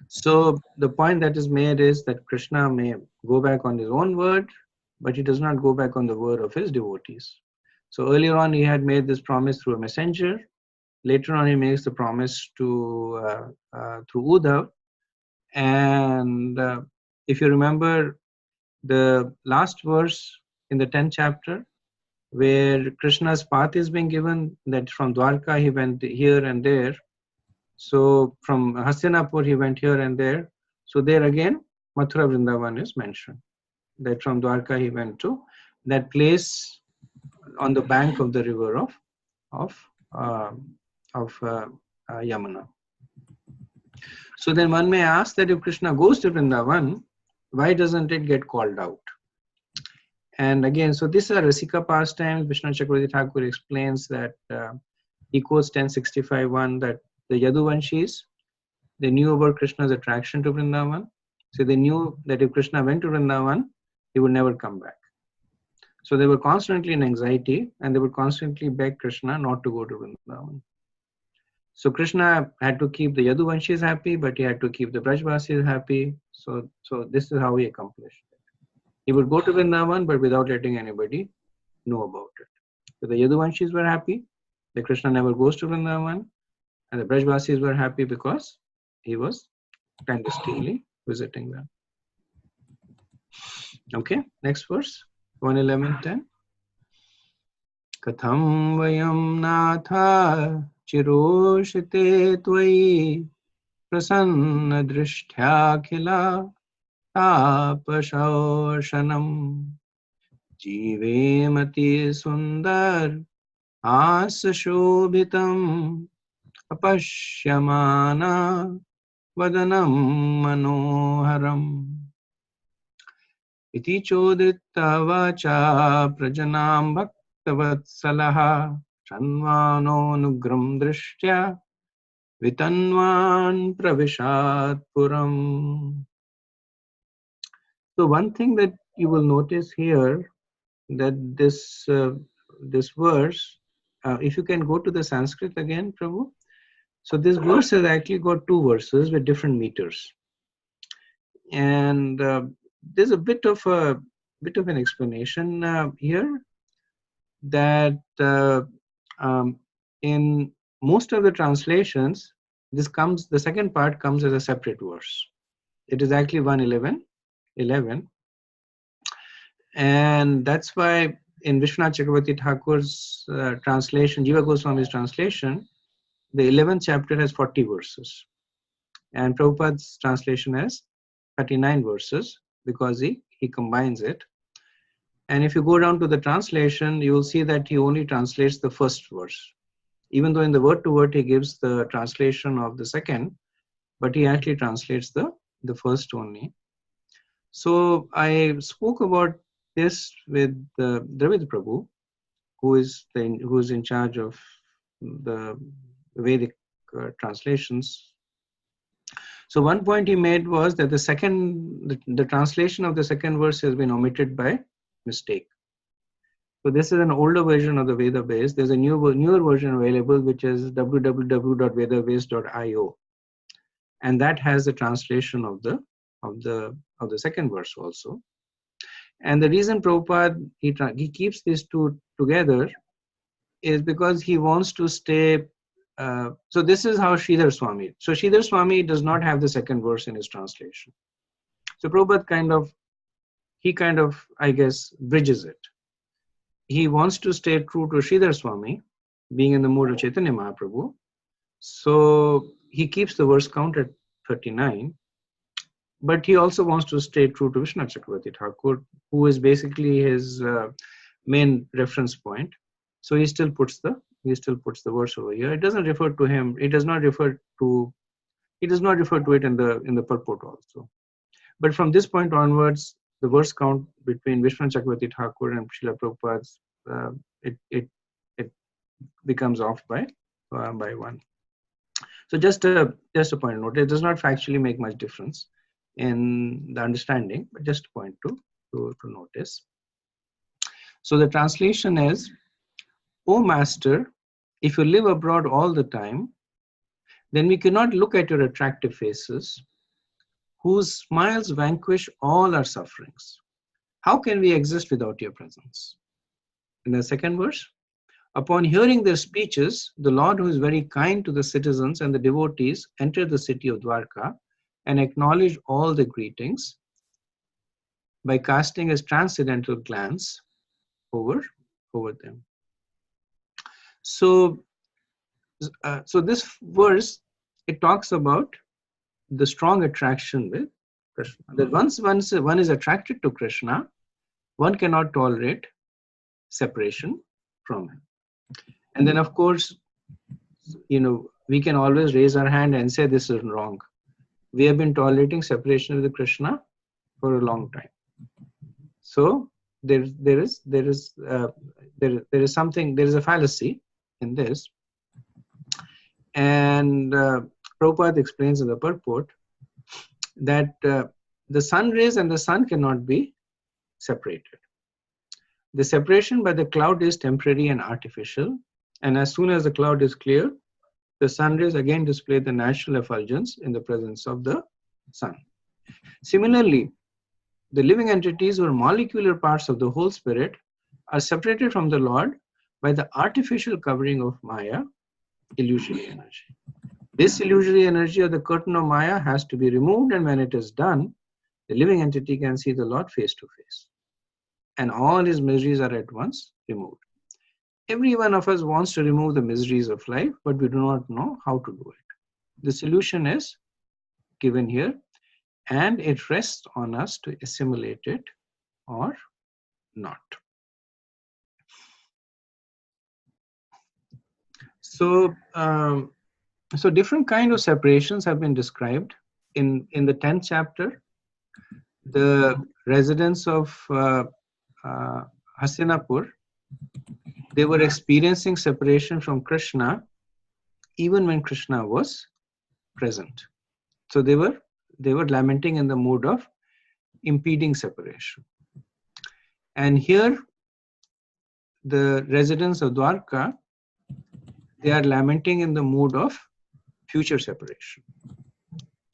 So the point that is made is that Krishna may go back on his own word, but he does not go back on the word of his devotees. So earlier on, he had made this promise through a messenger. Later on, he makes the promise to through Uddhav. And if you remember the last verse in the 10th chapter, where Krishna's path is being given, that from Dwarka he went here and there. So from Hastinapur he went here and there. So there again, Mathura Vrindavan is mentioned. That from Dwarka he went to that place on the bank of the river of uh, Yamuna. So then one may ask that if Krishna goes to Vrindavan, why doesn't it get called out? And again, so these are Rasika pastimes. Vishnu Chakravarti Thakur explains that he quotes 1065:1 that the Yaduvanshis, they knew about Krishna's attraction to Vrindavan. So they knew that if Krishna went to Vrindavan, he would never come back. So they were constantly in anxiety and they would constantly beg Krishna not to go to Vrindavan. So Krishna had to keep the Yaduvanshis happy, but he had to keep the Brajvasis happy. So this is how he accomplished it. He would go to Vrindavan, but without letting anybody know about it. So the Yaduvanshis were happy that Krishna never goes to Vrindavan, and the Brajvasis were happy because he was clandestinely visiting them. Okay, next verse, 111:10. Katham vayam natha chiroshite tvai prasanna drishtya khila tapashoshanam जीवेमति सुंदर आसशोभितम् अपश्यमाना वदनं मनोहरम् इति चोदिता वाचा प्रजनां भक्तवत्सलः शन्वानोऽनुग्रं दृष्ट्या वितन्वान् प्रविशात् पुरम्. So one thing that you will notice here, that this verse, if you can go to the Sanskrit again, Prabhu. So this verse has actually got two verses with different meters, and there's a bit of an explanation here that in most of the translations, the second part comes as a separate verse. It is actually 111:11. And that's why in Vishwanath Chakravarti Thakur's translation, Jiva Goswami's translation, the 11th chapter has 40 verses. And Prabhupada's translation has 39 verses because he combines it. And if you go down to the translation, you will see that he only translates the first verse. Even though in the word to word he gives the translation of the second, but he actually translates the first only. So I spoke about this with Dravid Prabhu, who is in charge of the Vedic translations. So one point he made was that the translation of the second verse has been omitted by mistake. So this is an older version of the Veda base. There's a newer version available, which is www.vedabase.io, and that has the translation of the second verse also. And the reason Prabhupada he keeps these two together is because he wants to stay. So this is how Sridhar Swami. So Sridhar Swami does not have the second verse in his translation. So Prabhupada kind of I guess bridges it. He wants to stay true to Sridhar Swami, being in the mood of Chaitanya Mahaprabhu. So he keeps the verse count at 39. But he also wants to stay true to Vishnu Chakravarti Thakur, who is basically his main reference point. So he still puts the verse over here. It doesn't refer to him. It does not refer to it in the purport also. But from this point onwards, the verse count between Vishnu Chakravarti Thakur and Srila Prabhupada's becomes off by 1. So just a point note. It does not factually make much difference in the understanding, but just a point to notice. So the translation is, "O Master, if you live abroad all the time, then we cannot look at your attractive faces, whose smiles vanquish all our sufferings. How can we exist without your presence?" In the second verse, "Upon hearing their speeches, the Lord, who is very kind to the citizens and the devotees, entered the city of Dwarka and acknowledged all the greetings by casting his transcendental glance over them." So this verse, it talks about the strong attraction with Krishna. That once one is attracted to Krishna, one cannot tolerate separation from him. And then, of course, we can always raise our hand and say this is wrong. We have been tolerating separation with Krishna for a long time. So there is a fallacy in this, and Prabhupada explains in the purport that the sun rays and the sun cannot be separated. The separation by the cloud is temporary and artificial, and as soon as the cloud is clear, the sun rays again display the natural effulgence in the presence of the sun. Similarly, the living entities or molecular parts of the whole spirit are separated from the Lord by the artificial covering of Maya, illusory energy. This illusory energy of the curtain of Maya has to be removed, and when it is done, the living entity can see the Lord face to face, and all his miseries are at once removed. Every one of us wants to remove the miseries of life, but we do not know how to do it. The solution is given here, and it rests on us to assimilate it or not. So, so different kind of separations have been described in the 10th chapter. The residents of Hastinapur, they were experiencing separation from Krishna even when Krishna was present. So they were lamenting in the mood of impeding separation. And here, the residents of Dwarka, they are lamenting in the mood of future separation.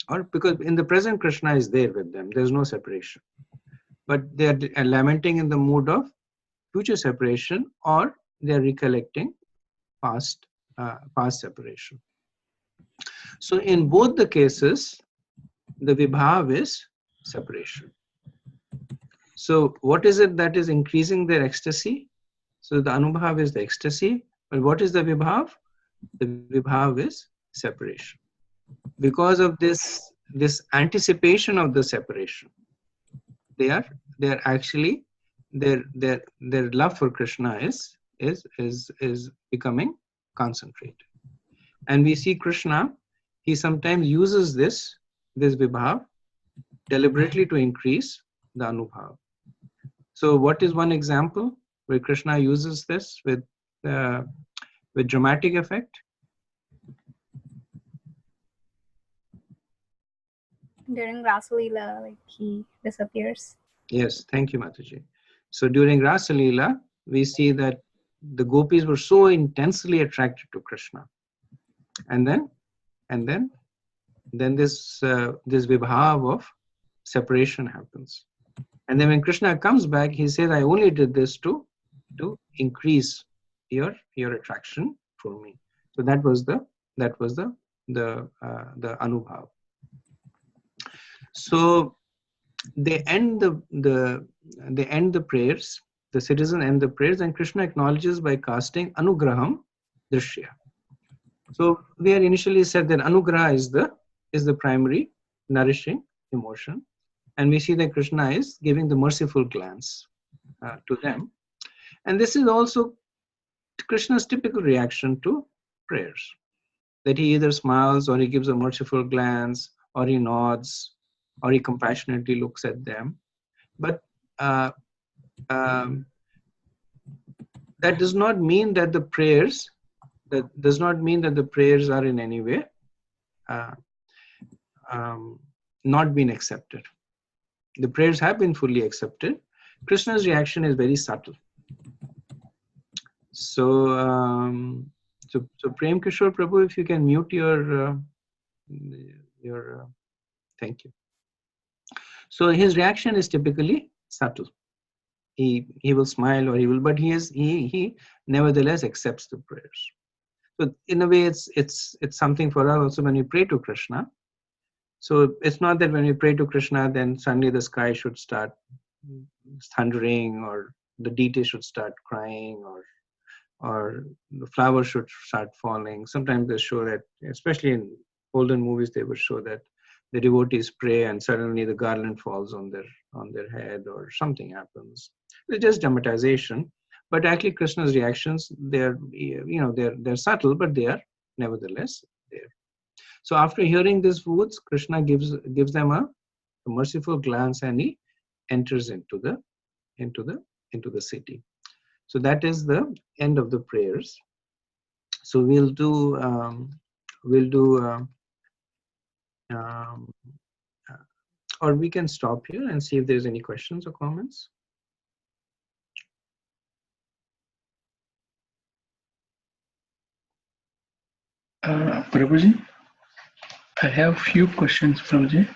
Or because in the present Krishna is there with them, there's no separation. But they are lamenting in the mood of future separation, or they are recollecting past separation. So in both the cases, the vibhav is separation. So what is it that is increasing their ecstasy? So the anubhav is the ecstasy, but what is the vibhav? The vibhav is separation. Because of this anticipation of the separation, they are actually their love for Krishna is becoming concentrated. And we see Krishna, he sometimes uses this vibhav deliberately to increase the anubhav. So what is one example where Krishna uses this with dramatic effect? During Rasalila, like he disappears. Yes, thank you, Mataji. So during Rasalila, we see that the gopis were so intensely attracted to Krishna, and then this vibhav of separation happens. And then when Krishna comes back, he says, "I only did this to increase your attraction for me." So that was the anubhav. So they end the prayers. The citizen end the prayers, and Krishna acknowledges by casting anugraham drishya. So we had initially said that anugraha is the primary nourishing emotion, and we see that Krishna is giving the merciful glance to them, and this is also Krishna's typical reaction to prayers, that he either smiles, or he gives a merciful glance, or he nods, or he compassionately looks at them. But that does not mean that the prayers that does not mean that the prayers are in any way uh, not been accepted. The prayers have been fully accepted. Krishna's reaction is very subtle. So, so Prem Kishore Prabhu, if you can mute your thank you. So his reaction is typically subtle. He will smile, or but he nevertheless accepts the prayers. So in a way, it's something for us also when we pray to Krishna. So it's not that when we pray to Krishna, then suddenly the sky should start thundering, or the deity should start crying, or the flowers should start falling. Sometimes they show that, especially in olden movies, they would show that the devotees pray and suddenly the garland falls on their head, or something happens. It's just dramatization. But actually, Krishna's reactions, they're subtle, but they are nevertheless there. So after hearing these words, Krishna gives them a merciful glance, and he enters into the city. So that is the end of the prayers. So we'll do or we can stop here and see if there's any questions or comments. Prabhuji, I have few questions, Prabhuji.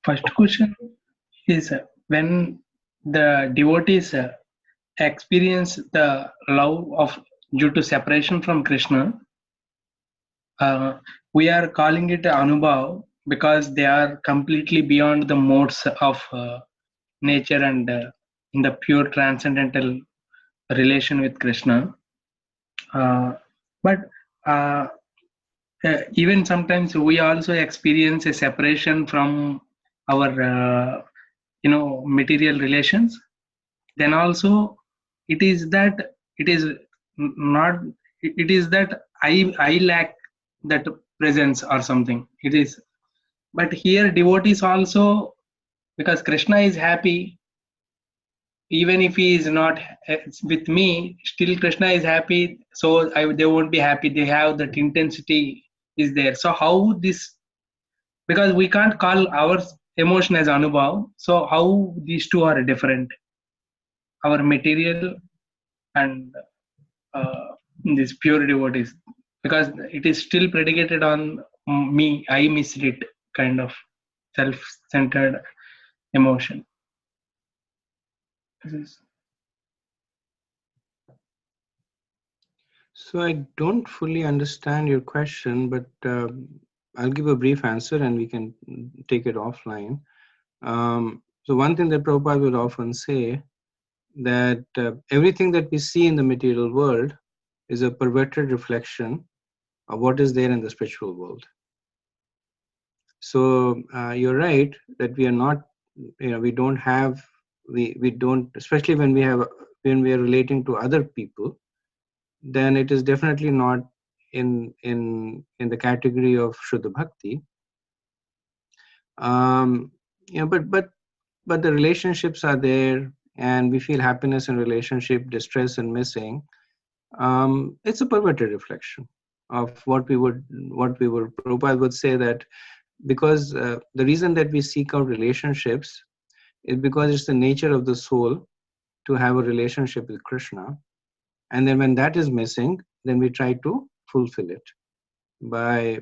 First question is, when the devotees experience the love of due to separation from Krishna, we are calling it Anubhav because they are completely beyond the modes of nature and in the pure transcendental relation with Krishna. But even sometimes we also experience a separation from our material relations. Then also it is that I lack that presence or something. It is, but here devotees also, because Krishna is happy, even if he is not with me, still Krishna is happy, so they won't be happy. They have that intensity is there. So how this, because we can't call our emotion as Anubhav, so how these two are different, our material and these pure devotees, because it is still predicated on me, I misread kind of self-centered emotion. So I don't fully understand your question, but I'll give a brief answer and we can take it offline. So one thing that Prabhupada would often say, that everything that we see in the material world is a perverted reflection of what is there in the spiritual world. So you're right that we are not, we don't have, we don't, especially when we are relating to other people, then it is definitely not in the category of Shuddha Bhakti. But the relationships are there, and we feel happiness in relationship, distress and missing. It's a perverted reflection of what we would. Prabhupada would say that because the reason that we seek out relationships is because it's the nature of the soul to have a relationship with Krishna, and then when that is missing, then we try to fulfill it by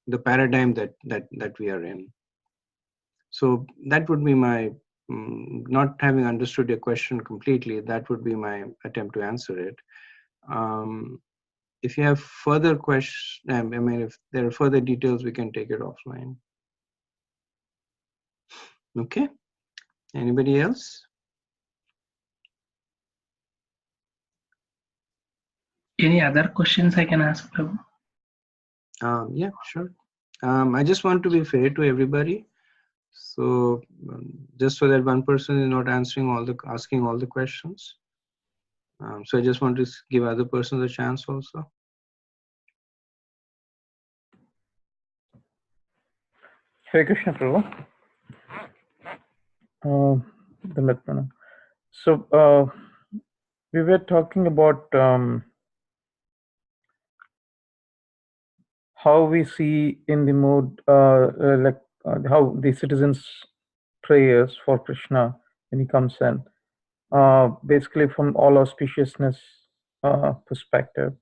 the paradigm that we are in. So that would be my, not having understood your question completely, that would be my attempt to answer it. If you have further questions, I mean, if there are further details, we can take it offline. Okay. Anybody else? Any other questions I can ask, Prabhu? Yeah, sure. I just want to be fair to everybody. So just so that one person is not asking all the questions. So I just want to give other persons a chance also. Hare Krishna, Prabhu. So we were talking about how we see in the mood, how the citizens' prayers for Krishna when he comes in, basically from all auspiciousness perspective,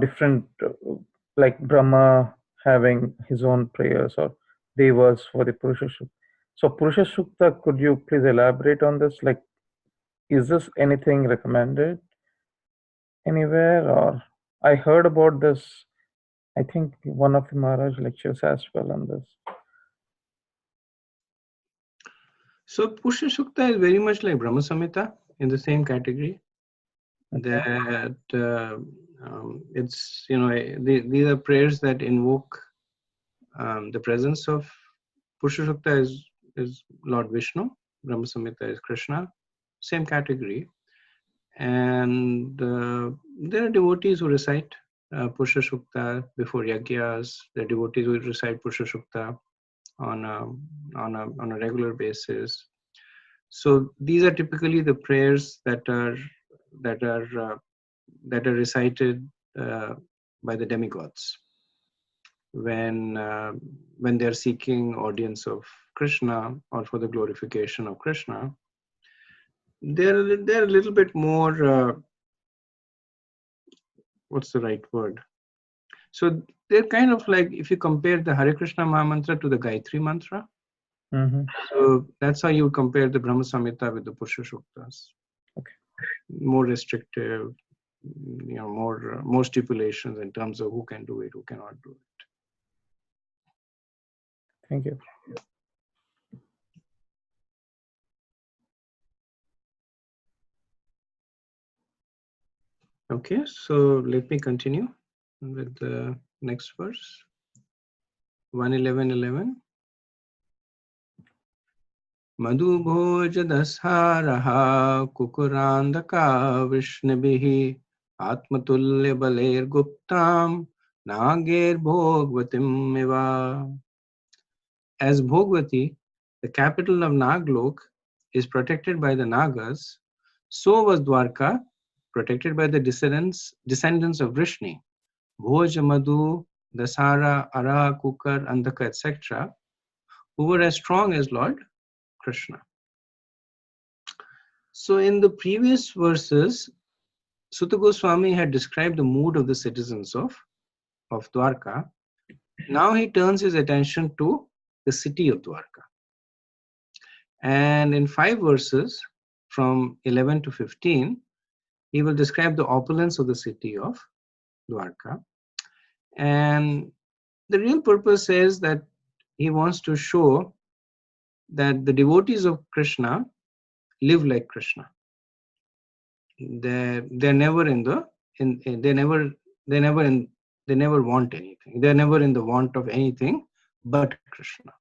different, like Brahma having his own prayers or devas for the Purusha Sukta. So Purusha Sukta, could you please elaborate on this? Like, is this anything recommended anywhere, or I heard about this? I think one of the Maharaj lectures as well on this. So Pusha Sukta is very much like Brahma Samhita in the same category. Okay. That it's, you know, these are prayers that invoke the presence of Pusha Sukta is Lord Vishnu, Brahma Samhita is Krishna, same category. And there are devotees who recite Pusha Sukta before yagyas. There are devotees who recite Pusha Sukta on a regular basis. So these are typically the prayers that are recited by the demigods when they are seeking audience of Krishna or for the glorification of Krishna. They're a little bit more. What's the right word? So they're kind of like, if you compare the Hare Krishna Maha Mantra to the Gayatri Mantra, so that's how you compare the Brahma Samhita with the Pusha Suktas. Okay. More restrictive, you know, more stipulations in terms of who can do it, who cannot do it. Thank you. Okay, so let me continue with the next verse. 111:11. Madhubhoj dasharaha kukurandaka vishnabhihi atmatulya baler guptam nager bhogvatim eva. As Bhogvati, the capital of Naglok, is protected by the Nagas, so was Dwarka protected by the descendants of Vrishni, Bhoj, Madhu, Dasara, Ara, Kukar, Andhaka, etc., who were as strong as Lord Krishna. So in the previous verses, Sutta Goswami had described the mood of the citizens of Dwarka. Now he turns his attention to the city of Dwarka. And in 5 verses, from 11 to 15, he will describe the opulence of the city of Dwarka. And the real purpose is that he wants to show that the devotees of Krishna live like Krishna. They're never in the they never want anything. They're never in the want of anything but Krishna.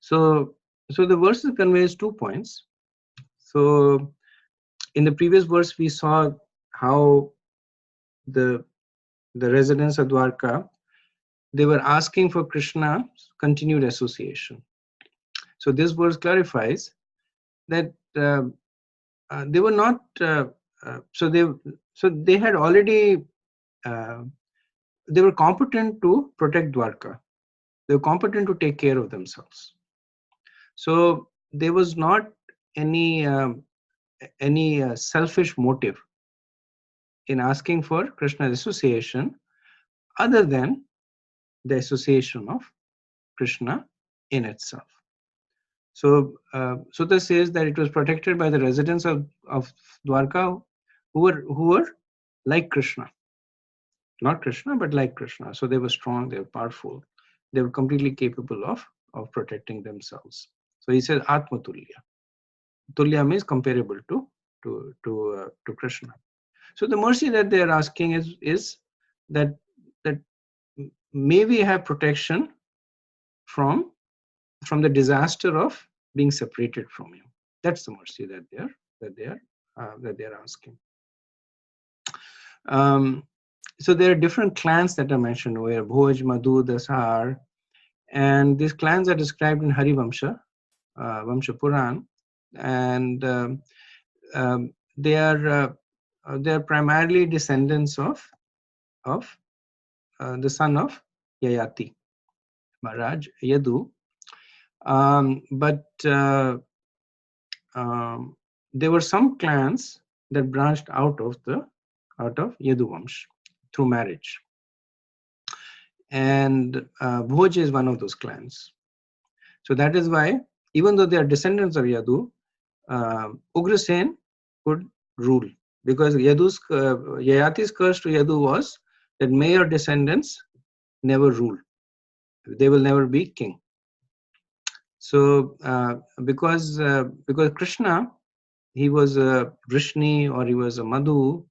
So the verse conveys 2 points. So in the previous verse, we saw how the residents of Dwarka, they were asking for Krishna's continued association. So this verse clarifies that they were not. So they had already. They were competent to protect Dwarka. They were competent to take care of themselves. So there was not any selfish motive in asking for Krishna's association, other than the association of Krishna in itself. So Sutta says that it was protected by the residents of Dwarka who were like Krishna. Not Krishna, but like Krishna. So they were strong, they were powerful, they were completely capable of protecting themselves. So he says Atma Tulya. Tulya means comparable to Krishna. So the mercy that they are asking is that may we have protection from the disaster of being separated from him. That's the mercy that they are asking. So there are different clans that are mentioned where Bhoj, Madhu, Dasar, and these clans are described in Hari Vamsha, Vamsha Puran, and they are primarily descendants of the son of Yayati, Maharaj Yadu. But there were some clans that branched out of Yadu Vamsh through marriage, and Bhoj is one of those clans. So that is why, even though they are descendants of Yadu, Ugrasen could rule, because Yayati's curse to Yadu was that may your descendants never rule; they will never be king. So because Krishna, he was a Vrishni or he was a Madhu,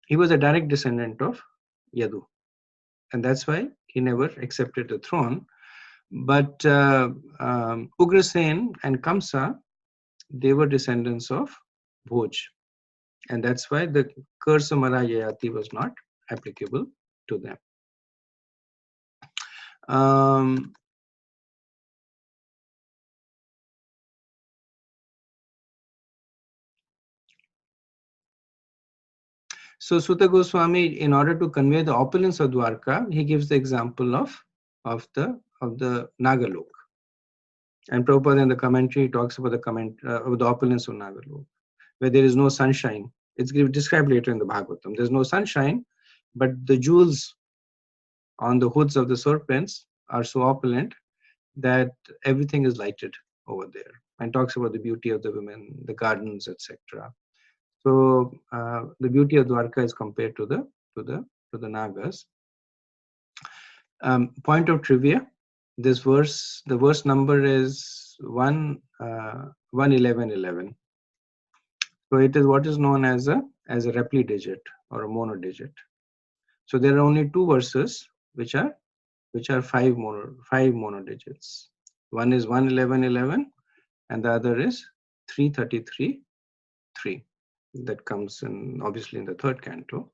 he was a direct descendant of Yadu, and that's why he never accepted the throne. But Ugrasen and Kamsa, they were descendants of Bhoj, and that's why the curse of Maharaj Yayati was not applicable to them. So Suta Goswami, in order to convey the opulence of Dwarka, he gives the example of the Nagalok. And Prabhupada in the commentary talks about the opulence of Nagalok, where there is no sunshine. It's described later in the Bhagavatam. There's no sunshine, but the jewels on the hoods of the serpents are so opulent that everything is lighted over there. And talks about the beauty of the women, the gardens, etc. So the beauty of Dwarka is compared to the Nagas. Point of trivia: this verse, the verse number is 11111. So it is what is known as a replidigit or a monodigit. So there are only two verses which are five monodigits. One is 11111, and the other is 333.3. That comes in obviously in the third canto,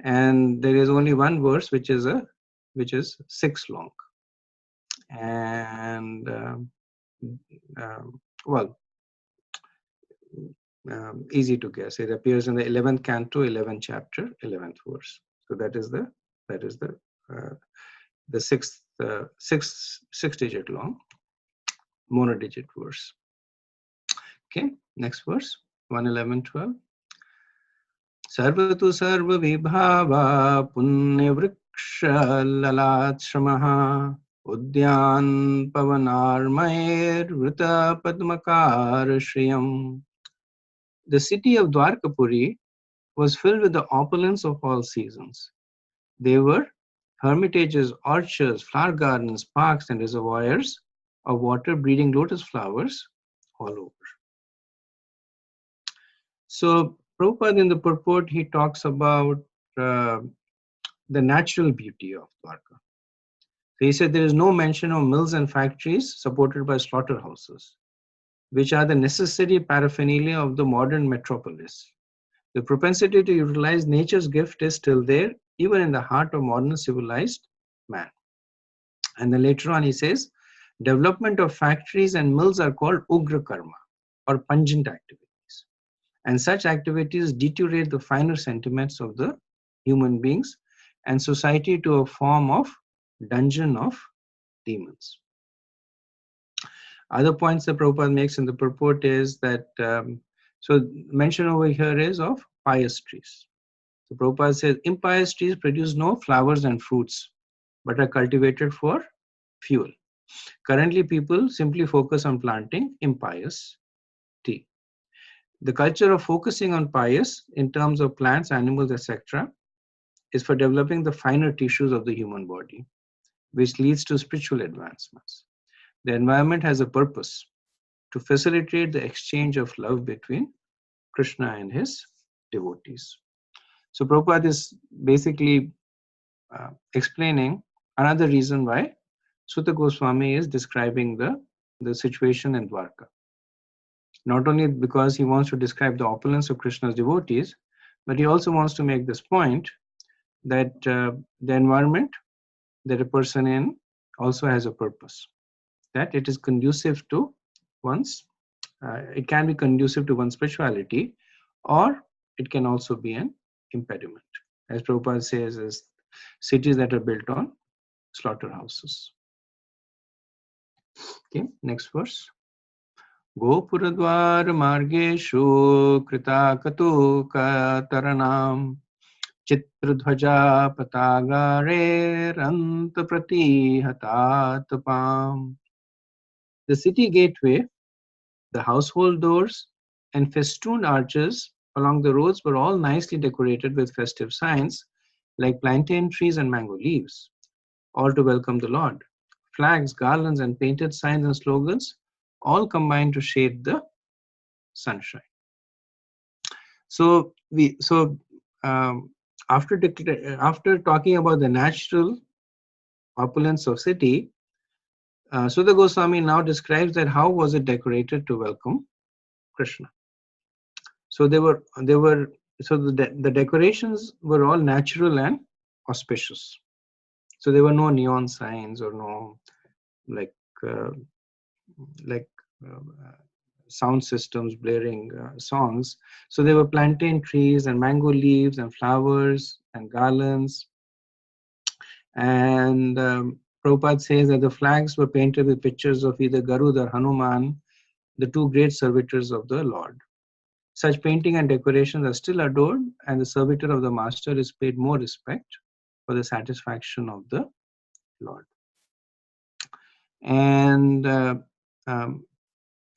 and there is only one verse which is 6 long, and easy to guess. It appears in the 11th canto, 11th chapter, 11th verse. So that is the six digit long monodigit verse. Okay, next verse 111:12. Sarvatu sarva vibhava punyavriksha lalatshamaha udyan pavanarmair vrita padmakar shriyam. The city of Dwarkapuri was filled with the opulence of all seasons. There were hermitages, orchards, flower gardens, parks, and reservoirs of water breeding lotus flowers all over. So Prabhupada in the purport, he talks about the natural beauty of Dwarka. So he said there is no mention of mills and factories supported by slaughterhouses, which are the necessary paraphernalia of the modern metropolis. The propensity to utilize nature's gift is still there, even in the heart of modern civilized man. And then later on he says, development of factories and mills are called ugra karma, or pungent activities. And such activities deteriorate the finer sentiments of the human beings and society to a form of dungeon of demons. Other points that Prabhupada makes in the purport is that, so mention over here is of pious trees. So Prabhupada says, impious trees produce no flowers and fruits, but are cultivated for fuel. Currently, people simply focus on planting impious tea. The culture of focusing on pious in terms of plants, animals, etc. is for developing the finer tissues of the human body, which leads to spiritual advancements. The environment has a purpose to facilitate the exchange of love between Krishna and his devotees. So Prabhupada is basically explaining another reason why Suta Goswami is describing the situation in Dwarka. Not only because he wants to describe the opulence of Krishna's devotees, but he also wants to make this point that the environment that a person in also has a purpose, that it is conducive to one's, it can be conducive to one's spirituality, or it can also be an impediment. As Prabhupada says, is cities that are built on slaughterhouses. Okay, next verse. Gopuradwar margeshu kritakatukaranam Chitradhvaja patagare rantaprati hatatapam. The city gateway, the household doors, and festooned arches along the roads were all nicely decorated with festive signs like plantain trees and mango leaves, all to welcome the Lord. Flags, garlands, and painted signs and slogans all combined to shade the sunshine. So after talking about the natural opulence of city, Sudha Goswami now describes that how was it decorated to welcome Krishna. So the decorations were all natural and auspicious. So there were no neon signs or no like sound systems blaring songs. So there were plantain trees and mango leaves and flowers and garlands. And Prabhupada says that the flags were painted with pictures of either Garud or Hanuman, the two great servitors of the Lord. Such painting and decorations are still adored, and the servitor of the master is paid more respect for the satisfaction of the Lord. And the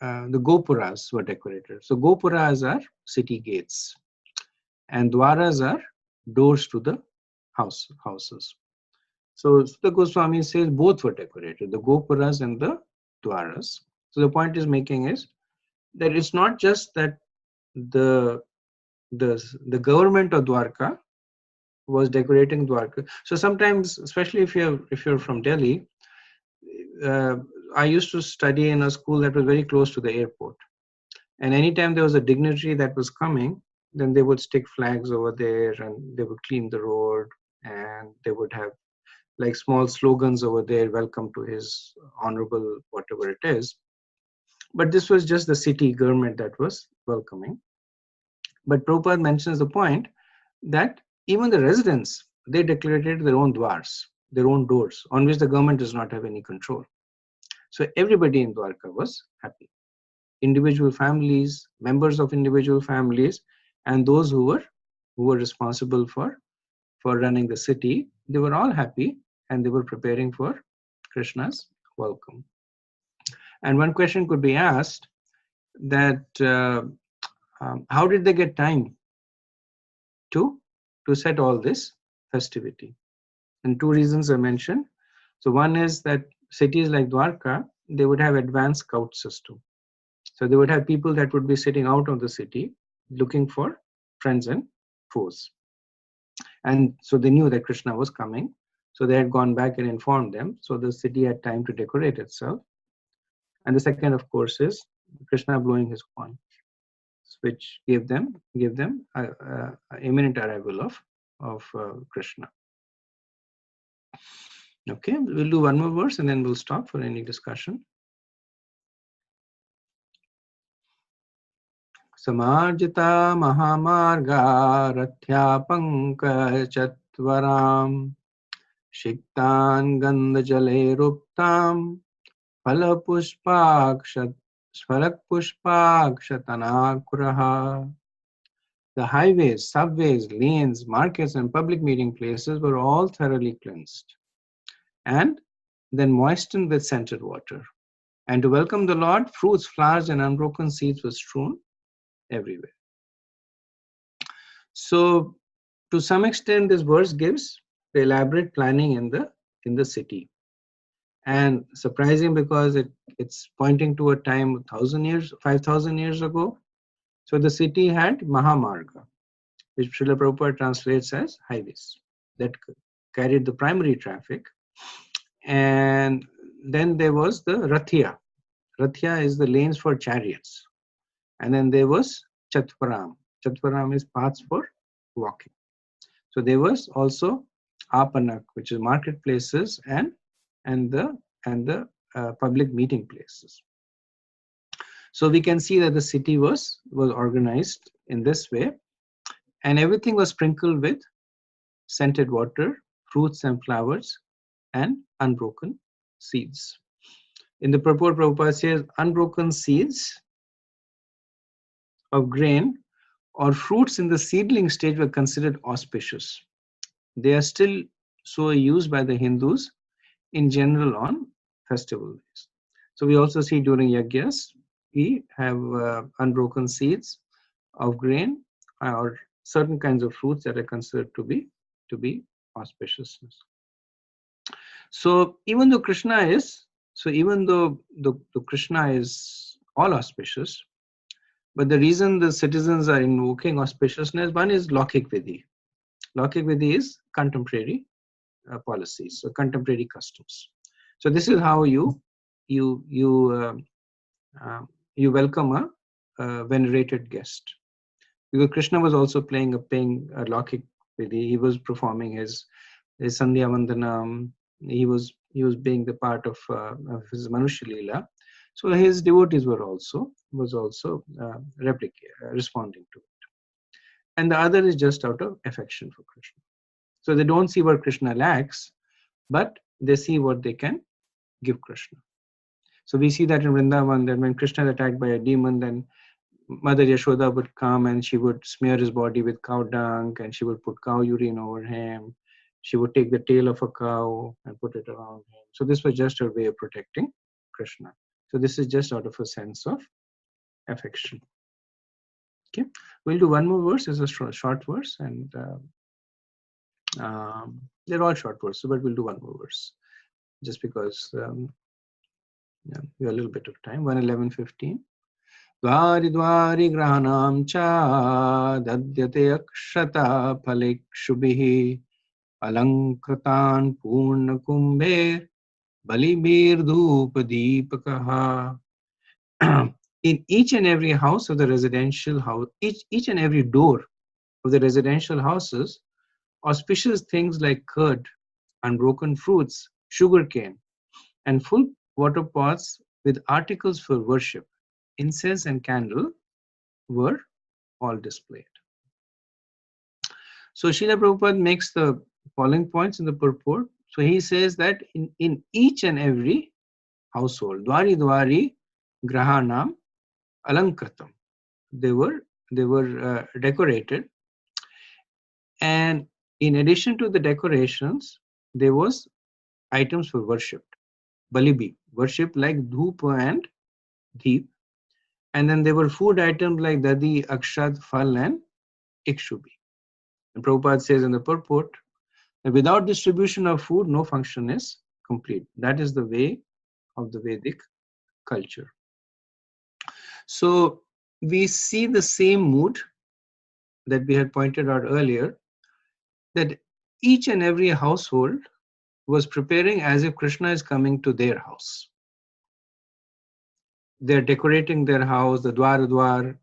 gopuras were decorated. So gopuras are city gates, and dwaras are doors to the houses. So the Goswami says both were decorated, the gopuras and the dwaras. So the point is making is that it's not just that the government of Dwarka was decorating Dwarka. So sometimes, especially if you're from Delhi, I used to study in a school that was very close to the airport, and anytime there was a dignitary that was coming, then they would stick flags over there, and they would clean the road, and they would have like small slogans over there, welcome to his honorable whatever it is. But this was just the city government that was welcoming. But Prabhupada mentions the point that even the residents, they decorated their own dwars, their own doors, on which the government does not have any control. So everybody in Dwarka was happy. Individual families, members of individual families, and those who were responsible for running the city, they were all happy, and they were preparing for Krishna's welcome. And one question could be asked that how did they get time to set all this festivity? And two reasons are mentioned. So one is that cities like Dwarka, they would have advanced scout system. So they would have people that would be sitting out of the city looking for friends and foes. And so they knew that Krishna was coming. So they had gone back and informed them. So the city had time to decorate itself. And the second, of course, is Krishna blowing his horn, which gave them imminent arrival of Krishna. Okay, we'll do one more verse and then we'll stop for any discussion. Samarjita Mahamarga Rathya Pankajatvaram Shiktan Gandhajale Ruptam Phalakpushpakshatanakraha. The highways, subways, lanes, markets, and public meeting places were all thoroughly cleansed and then moistened with scented water. And to welcome the Lord, fruits, flowers, and unbroken seeds were strewn everywhere. So, to some extent, this verse gives the elaborate planning in the city. And surprising because it's pointing to a time 1,000 years, 5,000 years ago. So the city had Mahamarga, which Srila Prabhupada translates as highways that carried the primary traffic. And then there was the Rathya. Rathya is the lanes for chariots. And then there was Chatparam. Chatparam is paths for walking. So there was also Apanak, which is marketplaces and the public meeting places. So we can see that the city was organized in this way, and everything was sprinkled with scented water, fruits and flowers, and unbroken seeds. In the purport, Prabhupada says unbroken seeds of grain or fruits in the seedling stage were considered auspicious. They are still so used by the Hindus in general on festival days. So we also see during yagyas, we have unbroken seeds of grain or certain kinds of fruits that are considered to be auspiciousness. So even though Krishna is Krishna is all auspicious, but the reason the citizens are invoking auspiciousness, one is Lokik Vidhi. Lokik Vidhi is contemporary policies, so contemporary customs. So this is how you welcome a venerated guest. Because Krishna was also paying a Lokik Vidhi. He was performing his Sandhya Vandanam. He was being the part of his Manusha Leela. So his devotees were also responding to it. And the other is just out of affection for Krishna. So they don't see what Krishna lacks, but they see what they can give Krishna. So we see that in Vrindavan, that when Krishna is attacked by a demon, then Mother Yashoda would come and she would smear his body with cow dung, and she would put cow urine over him. She would take the tail of a cow and put it around him. So this was just her way of protecting Krishna. So this is just out of a sense of affection. Okay, we'll do one more verse. It's a short verse, and they're all short verses, but we'll do one more verse just because we have a little bit of time. 1:11:15. Dwari dwari grahanam cha dadyate akshata phalekshubihi alankratan purna kumbhe balibir dhupa deepakaha. In each and every house of the residential house, each and every door of the residential houses, auspicious things like curd, unbroken fruits, sugarcane, and full water pots with articles for worship, incense and candle were all displayed. So Srila Prabhupada makes the following points in the purport. So he says that in each and every household, dwari dwari grahanam alankratam, they were decorated, and in addition to the decorations, there was items for worship, balibi, worship like dhoop and deep, and then there were food items like dadi, akshat, fal, and ikshubi. And Prabhupada says in the purport that without distribution of food, no function is complete. That is the way of the Vedic culture. So we see the same mood that we had pointed out earlier, that each and every household was preparing as if Krishna is coming to their house. They're decorating their house, the dwar,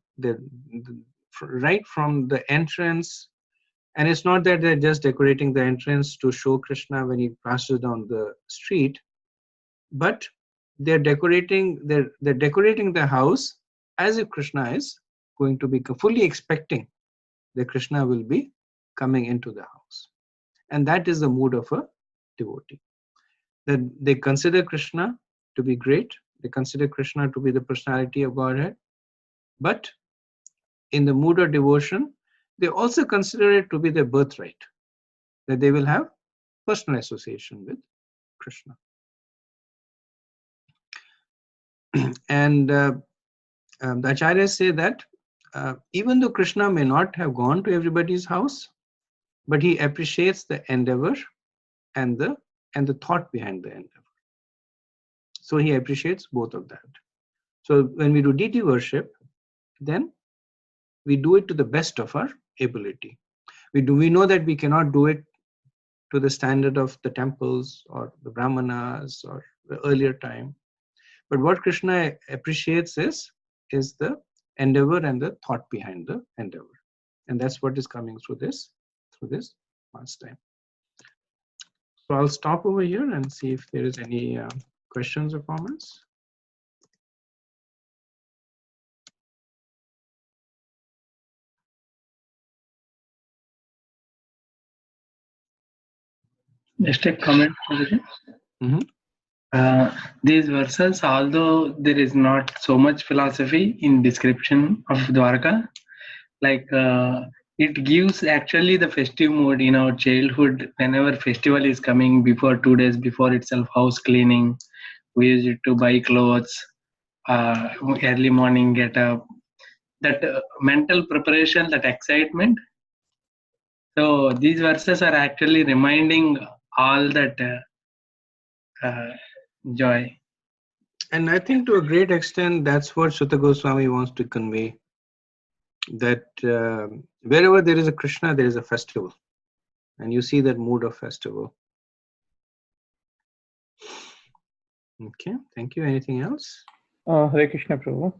right from the entrance. And it's not that they're just decorating the entrance to show Krishna when he passes down the street, but they're decorating the house as if Krishna is going to be fully expecting that Krishna will be coming into the house. And that is the mood of a devotee. That they consider Krishna to be great, they consider Krishna to be the personality of Godhead, but in the mood of devotion, they also consider it to be their birthright, that they will have personal association with Krishna. And the acharyas say that even though Krishna may not have gone to everybody's house, but he appreciates the endeavor and the thought behind the endeavor. So he appreciates both of that. So when we do deity worship, then we do it to the best of our ability. We know that we cannot do it to the standard of the temples or the brahmanas or the earlier time. But what Krishna appreciates is the endeavor and the thought behind the endeavor. And that's what is coming through this pastime. So I'll stop over here and see if there is any questions or comments. Just a comment. Mhm. These verses, although there is not so much philosophy in description of Dwarka, like it gives actually the festive mood in our childhood. Whenever festival is coming, before 2 days before itself, house cleaning, we used to buy clothes, early morning get up, that mental preparation, that excitement. So these verses are actually reminding all that joy. And I think to a great extent, that's what Sutta Goswami wants to convey. That wherever there is a Krishna, there is a festival. And you see that mood of festival. Okay, thank you. Anything else? Hare Krishna Prabhu.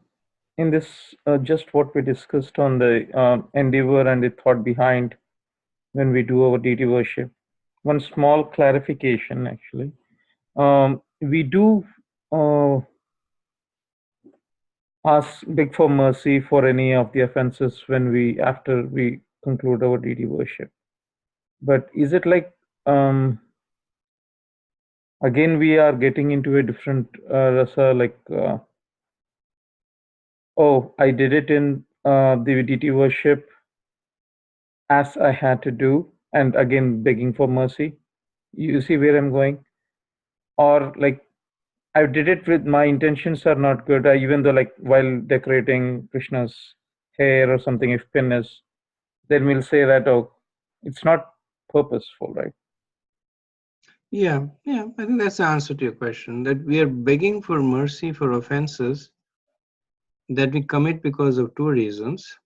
In this, just what we discussed on the endeavor and the thought behind when we do our deity worship, one small clarification actually. We do ask beg for mercy for any of the offenses when after we conclude our deity worship. But is it like again we are getting into a different rasa, like oh, I did it in the deity worship as I had to do, and again begging for mercy. You see where I'm going? Or like I did it with my intentions are not good. Even though like while decorating Krishna's hair or something, if pin is, then we'll say that oh, it's not purposeful, right? Yeah, I think that's the answer to your question. That we are begging for mercy for offenses that we commit because of two reasons.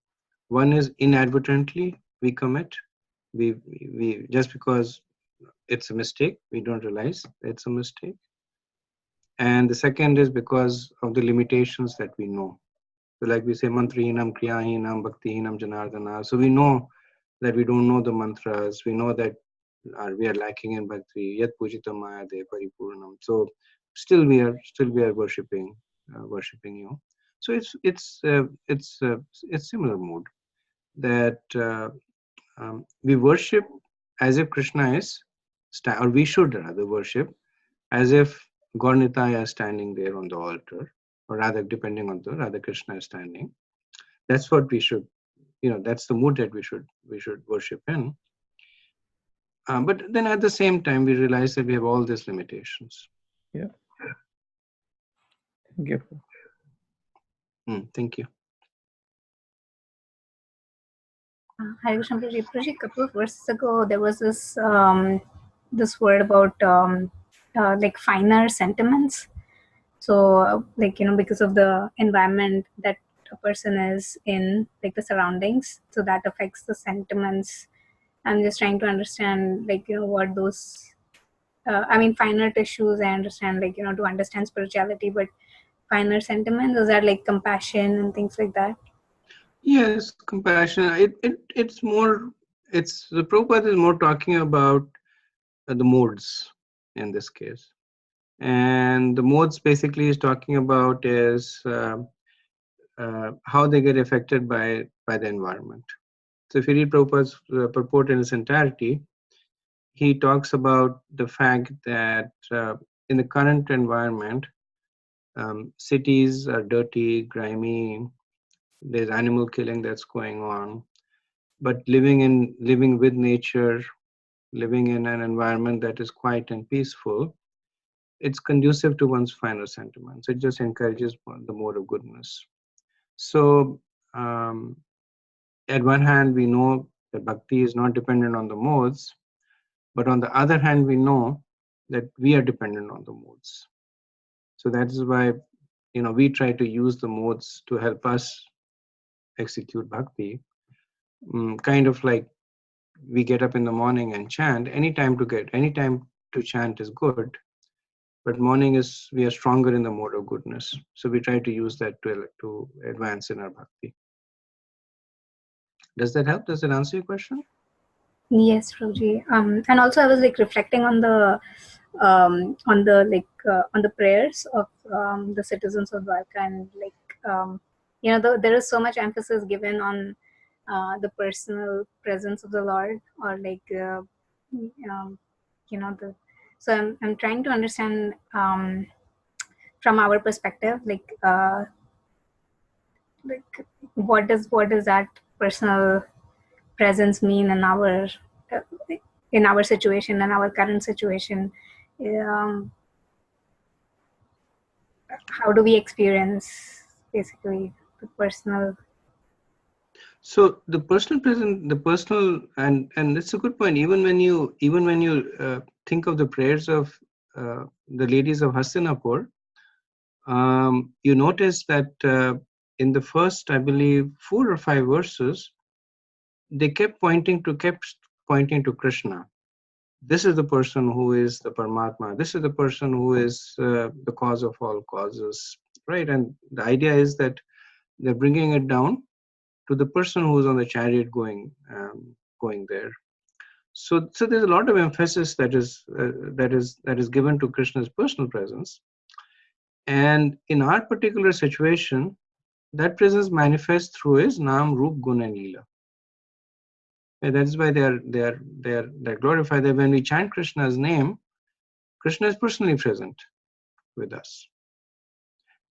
One is inadvertently we commit. We just because it's a mistake, we don't realize it's a mistake. And the second is because of the limitations that we know. So like we say, mantrahinam, kriyahinam, bhaktihinam, janardana. So we know that we don't know the mantras. We know that we are lacking in bhakti. Yat pujitam mayade paripurnam. So still we are worshiping you. So it's similar mood that we worship as if Krishna is, or we should rather worship as if Gaur-Nitai is standing there on the altar, or rather, depending on the Radha Krishna is standing. That's what we should, that's the mood that we should worship in. But then at the same time, we realize that we have all these limitations. Yeah. Thank you. Thank you. Hare Krishna Prabhuji. Prabhuji, a couple of verses ago, there was this word about like finer sentiments. So like because of the environment that a person is in, like the surroundings, so that affects the sentiments. I'm just trying to understand like what those I mean finer tissues, I understand, like to understand spirituality, but finer sentiments, is that like compassion and things like that? Yes, compassion. It's more. It's the Prabhupada is more talking about the modes in this case, and the modes basically is talking about is how they get affected by the environment. So if you read Prabhupada's purport in its entirety, he talks about the fact that in the current environment, cities are dirty, grimy. There's animal killing that's going on, but living with nature, living in an environment that is quiet and peaceful, it's conducive to one's finer sentiments. It just encourages the mode of goodness. So at one hand, we know that bhakti is not dependent on the modes, but on the other hand, we know that we are dependent on the modes. So that is why we try to use the modes to help us execute bhakti. Kind of like we get up in the morning and chant. Any time to chant is good, but morning is we are stronger in the mode of goodness. So we try to use that to advance in our bhakti. Does that help? Does that answer your question? Yes, Prabhuji. And also I was like reflecting on the on the prayers of the citizens of Dwarka, and like there is so much emphasis given on the personal presence of the Lord, or like So I'm trying to understand from our perspective, like what does that personal presence mean uh, in our situation, in our current situation? Um, how do we experience basically the personal? So the personal present, and it's a good point. Even when you think of the prayers of the ladies of Hastinapur, you notice that in the first, I believe, 4 or 5 verses, they kept pointing to Krishna. This is the person who is the Paramatma. This is the person who is the cause of all causes, right? And the idea is that they're bringing it down to the person who's on the chariot going there. So there's a lot of emphasis that is given to Krishna's personal presence, and in our particular situation, that presence manifests through his Nam, Rup, Gun, and Leela. And that is why they're glorified. That when we chant Krishna's name, Krishna is personally present with us.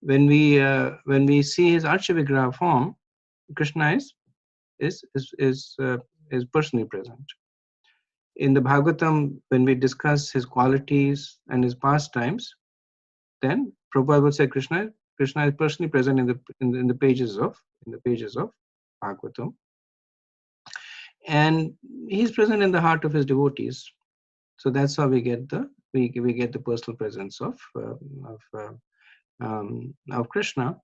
When we see his Archavigraha form, Krishna is personally present. In the Bhagavatam, when we discuss his qualities and his pastimes, then Prabhupada would say Krishna is personally present in the pages of Bhagavatam, and he's present in the heart of his devotees. So that's how we get the personal presence of Krishna,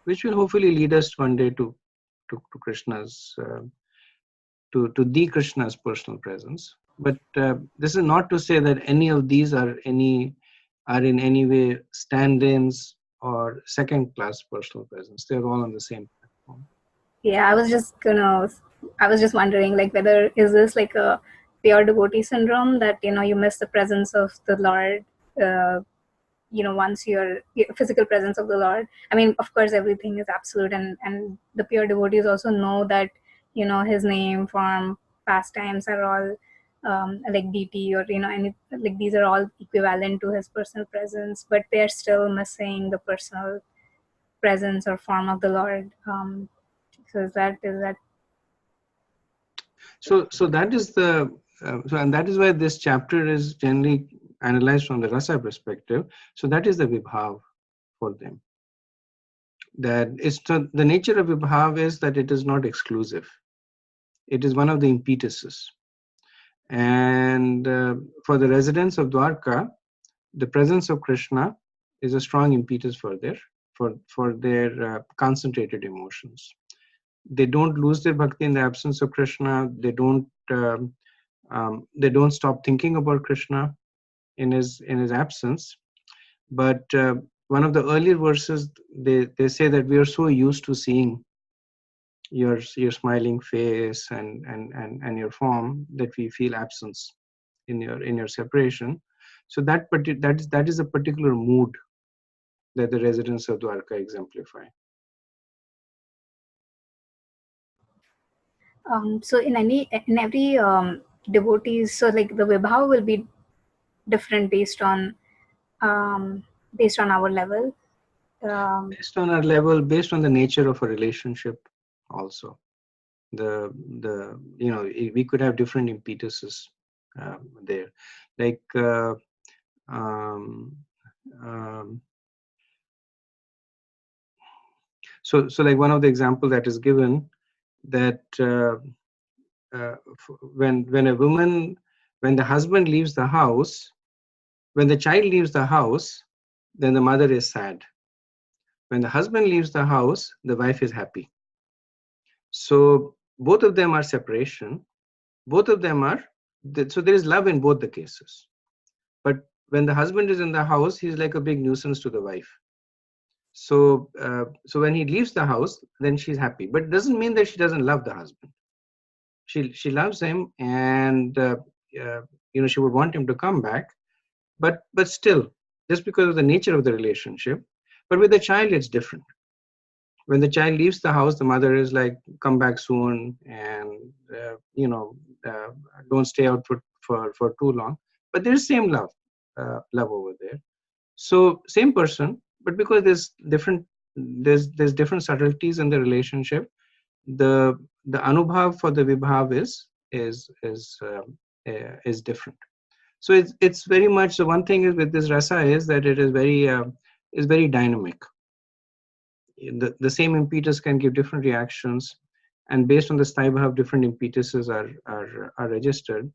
which will hopefully lead us one day to Krishna's to the Krishna's personal presence. But this is not to say that any of these are in any way stand-ins or second-class personal presence. They're all on the same platform. Yeah, I was just wondering, like, whether is this like a pure devotee syndrome that you miss the presence of the Lord, once your physical presence of the Lord. I mean, of course, everything is absolute, and the pure devotees also know that his name, form, pastimes are all like deity, or any, like, these are all equivalent to his personal presence, but they're still missing the personal presence or form of the Lord. So is that So that is and that is why this chapter is generally analyzed from the rasa perspective. So that is the vibhav for them. That the nature of vibhav is that it is not exclusive. It is one of the impetuses. And for the residents of Dwarka, the presence of Krishna is a strong impetus for their concentrated emotions. They don't lose their bhakti in the absence of Krishna. They don't stop thinking about Krishna in his absence. But one of the earlier verses, they say that we are so used to seeing your smiling face and your form that we feel absence in your separation. So that is a particular mood that the residents of Dwarka exemplify. so in every devotees, so like the vibhav will be different based on our level. Based on our level, based on the nature of a relationship, also we could have different impetuses there, like so like one of the example that is given, that when the husband leaves the house, when the child leaves the house, then the mother is sad. When the husband leaves the house, the wife is happy. So both of them are separation. Both of them are, so there is love in both the cases. But when the husband is in the house, he's like a big nuisance to the wife. So when he leaves the house, then she's happy. But it doesn't mean that she doesn't love the husband. She loves him, and she would want him to come back. But still, just because of the nature of the relationship. But with the child, it's different. When the child leaves the house, the mother is like, come back soon, and don't stay out for too long, but there's same love over there. So same person, but because there's different subtleties in the relationship, the anubhav for the vibhav is different. So it's very much, the one thing is with this rasa is that it is very dynamic. The same impetus can give different reactions, and based on the sthai bhav, different impetuses are registered.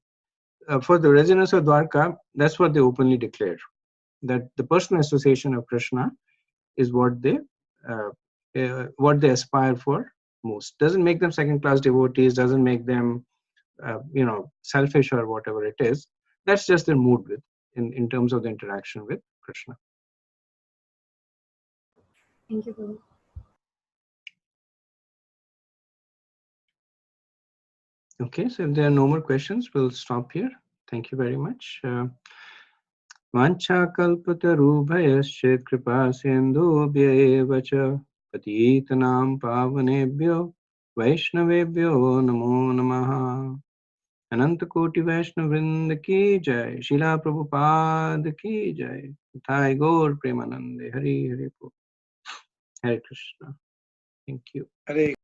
For the residents of Dwarka, that's what they openly declare, that the personal association of Krishna is what they aspire for most. Doesn't make them second class devotees, doesn't make them selfish or whatever it is. That's just their mood with in terms of the interaction with Krishna. Thank you, Guru. Okay, so if there are no more questions, we'll stop here. Thank you very much. Vanchakalpatarubhayascha kripa sindhubhya eva cha patitanam pavanebhyo vaishnavebhyo namo namaha. अनंत कोटि वैष्णव वृंद की जय, शिला प्रभुपाद की जय, थाय गौर प्रेमानंदे, हरि हरि बोल, हरे Krishna. Thank you. Hare